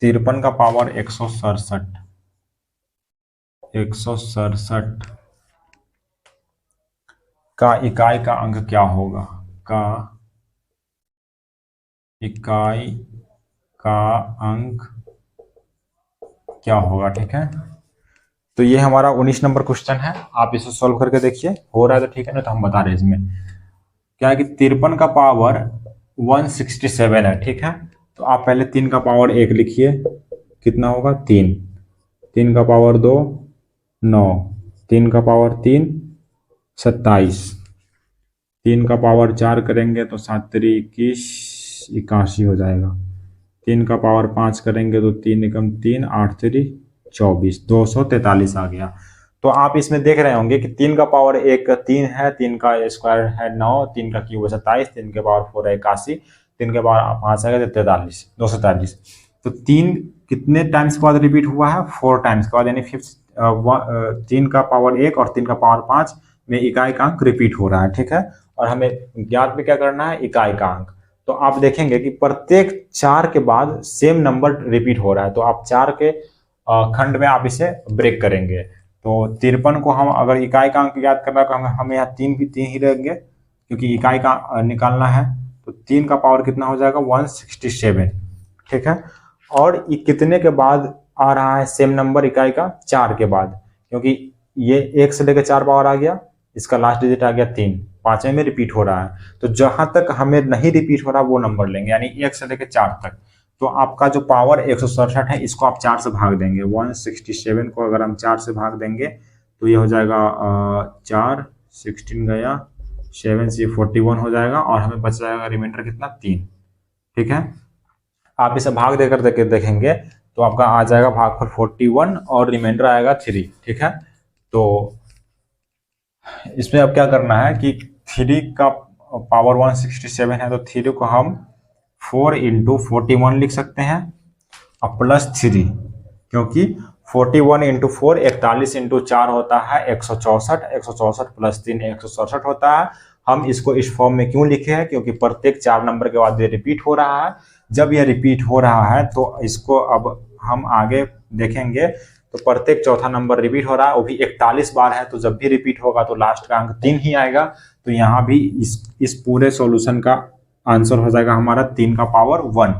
53 का पावर 167 का इकाई का अंक क्या होगा, का इकाई का अंक क्या होगा। ठीक है, तो ये हमारा 19 नंबर क्वेश्चन है, आप इसे सॉल्व करके देखिए, हो रहा है तो ठीक है, ना तो हम बता रहे हैं इसमें क्या है कि 53 का पावर 167 है। ठीक है, तो आप पहले 3 का पावर 1 लिखिए, कितना होगा 3, 3 का पावर 2 9, 3 का पावर 3 27, 3 का पावर 4 करेंगे तो 7 3 21 81 हो जाएगा, 3 का पावर 5 करेंगे तो 3 एकम 3 8 3 24 243 आ गया। तो आप इसमें देख रहे होंगे कि 3 का पावर 1 3 है, 3 का स्क्वायर है 9, 3 का क्यूब है 27, 3 के पावर 4 है 81, 3 के पावर 5 है 43 243। तो 3 कितने टाइम्स के बाद रिपीट हुआ है, 4 टाइम्स के बाद, यानी 3 का पावर 1 और 3 का पावर 5 में इकाई का अंक रिपीट हो रहा है। ठीक है, और हमें ज्ञात में क्या करना है, इकाई का अंक। तो आप देखेंगे कि प्रत्येक 4 के बाद सेम नंबर रिपीट हो रहा है, तो आप 4 के खंड में आप इसे ब्रेक करेंगे। तो 53 को हम अगर इकाई का अंक याद करना है, हमें यहाँ 3 ही रहेंगे क्योंकि इकाई का निकालना है। तो 3 का पावर कितना हो जाएगा 167। ठीक है, और ये कितने के बाद आ रहा है सेम नंबर इकाई का, 4 के बाद, क्योंकि ये 1 से लेकर 4 पावर आ गया, इसका लास्ट डिजिट आ गया 3, 5वें में रिपीट हो रहा है। तो जहां तक हमें नहीं रिपीट हो रहा वो नंबर लेंगे, यानी 1 से लेकर 4 तक। तो आपका जो पावर 167 है इसको आप 4 से भाग देंगे, 167 को अगर हम 4 से भाग देंगे तो ये हो जाएगा 4 16 गया 7 से 41 हो जाएगा, और हमें बच जाएगा रिमाइंडर कितना 3। ठीक है, आप इसे भाग देकर देखेंगे तो आपका आ जाएगा भागफल 41 और रिमाइंडर आएगा 3। ठीक है, तो इसमें अब क्या करना है कि 3 का पावर 167 है, तो 3 को हम 4 इंटू 41 लिख सकते हैं और प्लस 3, क्योंकि 41 इंटू 4 41 इंटू 4 होता है 164, 164 प्लस 3 167 होता है। हम इसको इस फॉर्म में क्यों लिखे हैं, क्योंकि प्रत्येक 4 नंबर के बाद ये रिपीट हो रहा है। जब यह रिपीट हो रहा है तो इसको अब हम आगे देखेंगे, तो प्रत्येक चौथा नंबर रिपीट हो रहा है, वो भी 41 बार है, तो जब भी रिपीट होगा तो लास्ट का अंक 3 ही आएगा। तो यहाँ भी इस पूरे सॉल्यूशन का आंसर हो जाएगा हमारा 3 का पावर 1।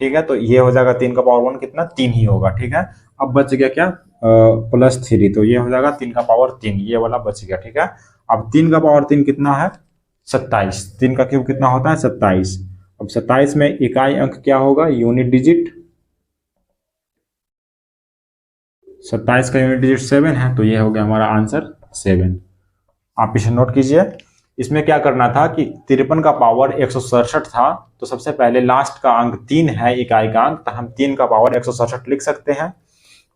ठीक है, तो ये हो जाएगा 3 का पावर 1 कितना 3 ही होगा। ठीक है, अब बच गया क्या प्लस 3, तो ये हो जाएगा 3 का पावर 3, ये वाला बच गया। ठीक है, अब 3 का पावर 3 कितना है 27, 3 का क्यूब कितना होता है 27। अब 27 में इकाई अंक क्या होगा, यूनिट डिजिट, 27 का यूनिट डिजिट 7 है, तो ये हो गया हमारा आंसर 7। आप इसे नोट कीजिए। इसमें क्या करना था कि 53 का पावर 167 था, तो सबसे पहले लास्ट का अंक 3 है इकाई का अंक, तो हम 3 का पावर 167 लिख सकते हैं।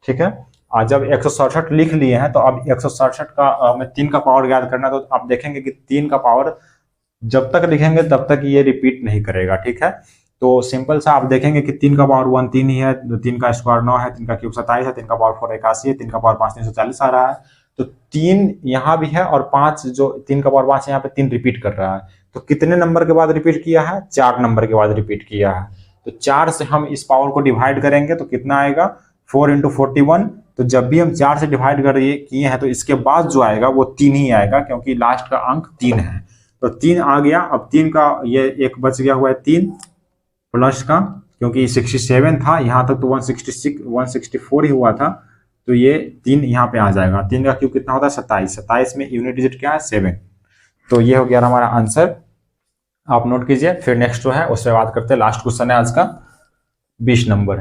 ठीक है, आज जब 167 लिख लिए हैं तो अब 167 का हमें 3 का पावर याद करना, तो आप देखेंगे कि 3 का पावर जब तक लिखेंगे तब तक ये रिपीट नहीं करेगा। ठीक है, तो सिंपल सा आप देखेंगे कि 3 का पावर 1 3 ही है, 3 का स्क्वायर 9 है, 3 का क्यूब 27 है, 3 का पावर 4 81 है, 3 का पावर 5 340 आ रहा है। तो 3 यहाँ भी है और 5 जो 3 का पावर 5 यहाँ पे 3 रिपीट कर रहा है। तो कितने नंबर के बाद रिपीट किया है, 4 नंबर के बाद रिपीट किया है। तो 4 से हम इस पावर को डिवाइड करेंगे तो कितना आएगा 4 इंटू 41। तो जब भी हम 4 से डिवाइड किए हैं तो इसके बाद जो आएगा वो 3 ही आएगा, क्योंकि लास्ट का अंक 3 है। तो 3 आ गया। अब 3 का ये एक बच गया हुआ है 3 प्लस का, क्योंकि 67 था यहाँ तक तो 166 164 ही हुआ था, तो ये 3 यहाँ पे आ जाएगा। 3 का क्यूब कितना होता है 27, 27 में यूनिट डिजिट क्या है 7। तो ये हो गया हमारा आंसर, आप नोट कीजिए। फिर नेक्स्ट जो है उससे बात करते हैं, लास्ट क्वेश्चन है आज का 20 नंबर।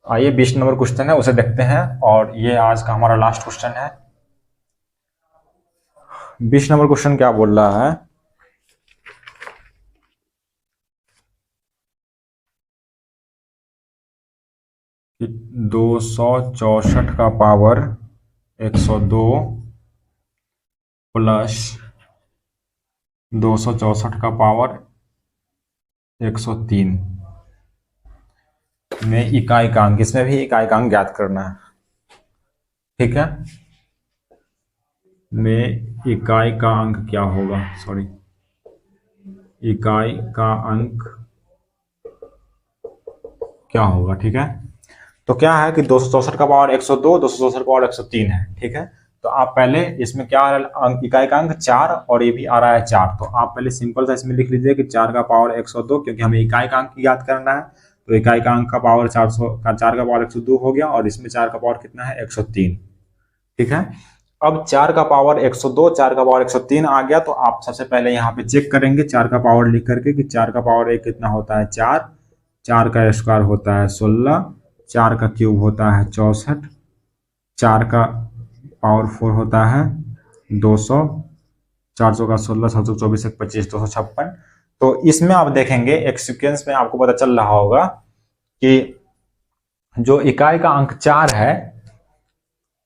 आइए 20 नंबर क्वेश्चन है उसे देखते हैं, और ये आज का हमारा लास्ट क्वेश्चन है। 20 नंबर क्वेश्चन क्या बोल रहा है कि 264 का पावर 102 प्लस 264 का पावर 103 में इकाइकांक, इसमें भी इकाइकांक ज्ञात करना है। ठीक है, में इकाई का अंक क्या होगा, सॉरी, इकाई का अंक क्या होगा। ठीक है, तो क्या है कि 264 का पावर 102, 264 का पावर 103 है। ठीक है, तो आप पहले इसमें क्या आ रहा है, इकाई का अंक 4 और ये भी आ रहा है 4, तो आप पहले सिंपल सा इसमें लिख लीजिए कि 4 का पावर 102, क्योंकि हमें इकाई का अंक याद करना है। तो इकाई का अंक का पावर 400 का 4 का पावर 102 हो गया, और इसमें 4 का पावर कितना है, 103। ठीक है, अब 4 का पावर 102, 4 का पावर 103 आ गया, तो आप सबसे पहले यहाँ पे चेक करेंगे 4 का पावर लिख करके कि 4 का पावर 1 कितना होता है 4, 4 का स्क्वायर होता है 16, 4 का क्यूब होता है 64, 4 का पावर 4 होता है 200, 400 का 16, 724, 25, 256। तो इसमें आप देखेंगे एक सीक्वेंस में आपको पता चल रहा होगा कि जो इकाई का अंक 4 है,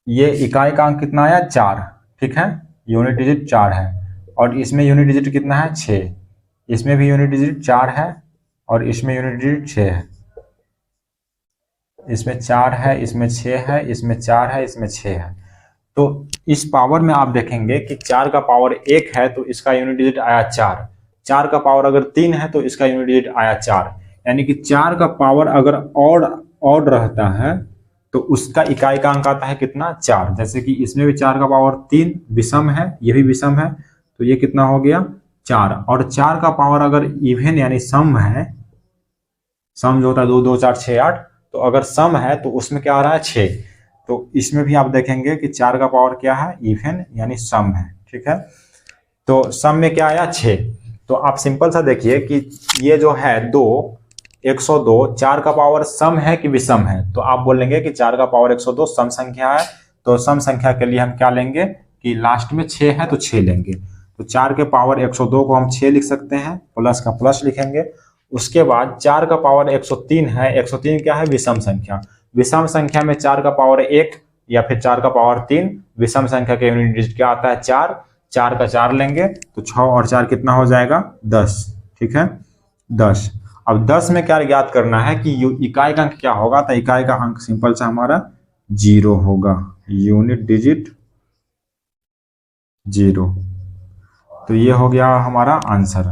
ये इकाई का अंक कितना आया 4। ठीक है, यूनिट डिजिट 4 है, और इसमें यूनिट डिजिट कितना है 6, इसमें भी यूनिट डिजिट 4 है, और इसमें यूनिट डिजिट 6 है। इसमें 4 है, इसमें 6 है, इसमें 4 है, इसमें 6 है। तो इस पावर में आप देखेंगे कि 4 का पावर 1 है तो इसका यूनिट डिजिट आया 4, 4 का पावर अगर 3 है तो इसका यूनिट डिजिट आया 4, यानी कि 4 का पावर अगर ऑड रहता है तो उसका इकाई का अंक आता है कितना 4। जैसे कि इसमें भी 4 का पावर 3 विषम है, ये भी विषम है, तो ये कितना हो गया 4। और 4 का पावर अगर इवन यानी सम है, सम जो होता है 2 2 4 6 8, तो अगर सम है तो उसमें क्या आ रहा है 6। तो इसमें भी आप देखेंगे कि 4 का पावर क्या है, इवन यानी सम है। ठीक है, तो सम में क्या आया 6। तो आप सिंपल सा देखिए कि ये जो है 102, 4 का पावर सम है कि विषम है, तो आप बोलेंगे कि 4 का पावर 102 सम संख्या है। तो सम संख्या के लिए हम क्या लेंगे कि लास्ट में 6 है तो 6 लेंगे। तो 4 के पावर 102 को हम 6 लिख सकते हैं, प्लस का प्लस लिखेंगे। उसके बाद 4 का पावर 103 है, 103 क्या है विषम संख्या, विषम संख्या में 4 का पावर 1 या फिर 4 का पावर 3, विषम संख्या के यूनिट डिजिट क्या आता है 4, 4 का 4 लेंगे तो 6 और 4 कितना हो जाएगा 10। ठीक है, 10। अब 10 में क्या ज्ञात करना है कि इकाई का अंक क्या होगा, तो इकाई का अंक सिंपल सा हमारा 0 होगा, यूनिट डिजिट 0। तो ये हो गया हमारा आंसर।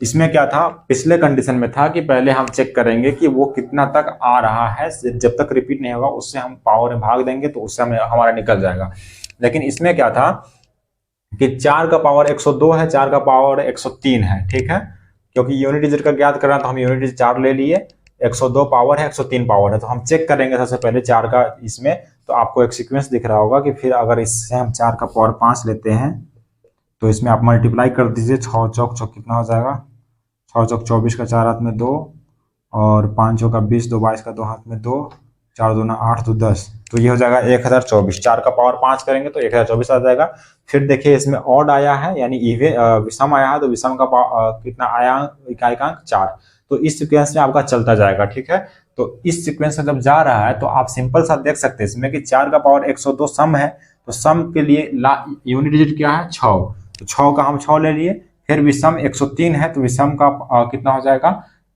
इसमें क्या था, पिछले कंडीशन में था कि पहले हम चेक करेंगे कि वो कितना तक आ रहा है, जब तक रिपीट नहीं होगा उससे हम पावर में भाग देंगे तो उससे हमारा निकल जाएगा। लेकिन इसमें क्या था कि 4 का पावर 102 है, 4 का पावर 103 है। ठीक है, क्योंकि यूनिट डिजिट का ज्ञात करना तो हम यूनिट डिजिट 4 ले लिए, 102 पावर है, 103 पावर है, तो हम चेक करेंगे सबसे पहले 4 का इसमें। तो आपको एक सीक्वेंस दिख रहा होगा कि फिर अगर इससे हम 4 का पावर 5 लेते हैं तो इसमें आप मल्टीप्लाई कर दीजिए, 6 चौक चौक कितना हो जाएगा, 6 चौक 24 का 4 हाथ में 2, और 5 चौक का 20, 2 22 का 2 हाथ में 2, 4 दूना 8, 2 10, तो ये हो जाएगा 1024। 4 का पावर 5 करेंगे तो 1024 आ जाएगा। फिर देखिए इसमें ऑड आया है यानी विषम आया है, तो विषम का कितना आया इकाई का अंक 4। तो इस सीक्वेंस में आपका चलता जाएगा। ठीक है, तो इस सीक्वेंस में जब जा रहा है तो आप सिंपल सा देख सकते हैं इसमें कि 4 का पावर 102 सम है, तो सम के लिए यूनिट डिजिट क्या है 6, तो 6 का हम 6 ले लिए। फिर विषम 103 है तो विषम का कितना हो जाएगा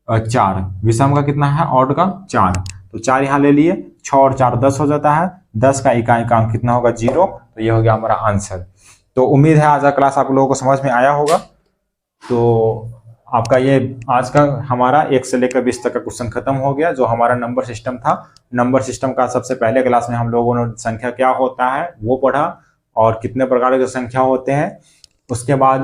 4, विषम का कितना है ऑड का 4, तो 4 यहाँ ले लिए, 6 और 4 10 हो जाता है, 10 का इकाई का अंक कितना होगा 0। तो ये हो गया हमारा आंसर। तो उम्मीद है आज का क्लास आप लोगों को समझ में आया होगा। तो आपका ये आज का हमारा 1 से लेकर 20 तक का क्वेश्चन खत्म हो गया, जो हमारा नंबर सिस्टम था। नंबर सिस्टम का सबसे पहले क्लास में हम लोगों ने संख्या क्या होता है वो पढ़ा, और कितने प्रकार के संख्या होते हैं। उसके बाद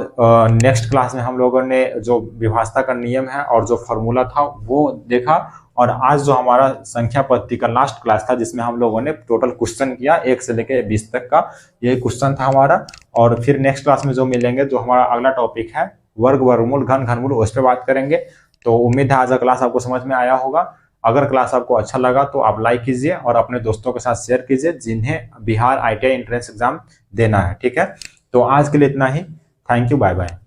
नेक्स्ट क्लास में हम लोगों ने जो विभाजता का नियम है और जो फॉर्मूला था वो देखा। और आज जो हमारा संख्या पद्धति का लास्ट क्लास था जिसमें हम लोगों ने टोटल क्वेश्चन किया 1 से लेकर 20 तक का, ये क्वेश्चन था हमारा। और फिर नेक्स्ट क्लास में जो मिलेंगे, जो हमारा अगला टॉपिक है वर्ग, वर्गमूल, घन, घनमूल, उस पर बात करेंगे। तो उम्मीद है आज का क्लास आपको समझ में आया होगा। अगर क्लास आपको अच्छा लगा तो आप लाइक कीजिए और अपने दोस्तों के साथ शेयर कीजिए जिन्हें बिहार ITI एंट्रेंस एग्जाम देना है। ठीक है, तो आज के लिए इतना ही। Thank you, bye bye.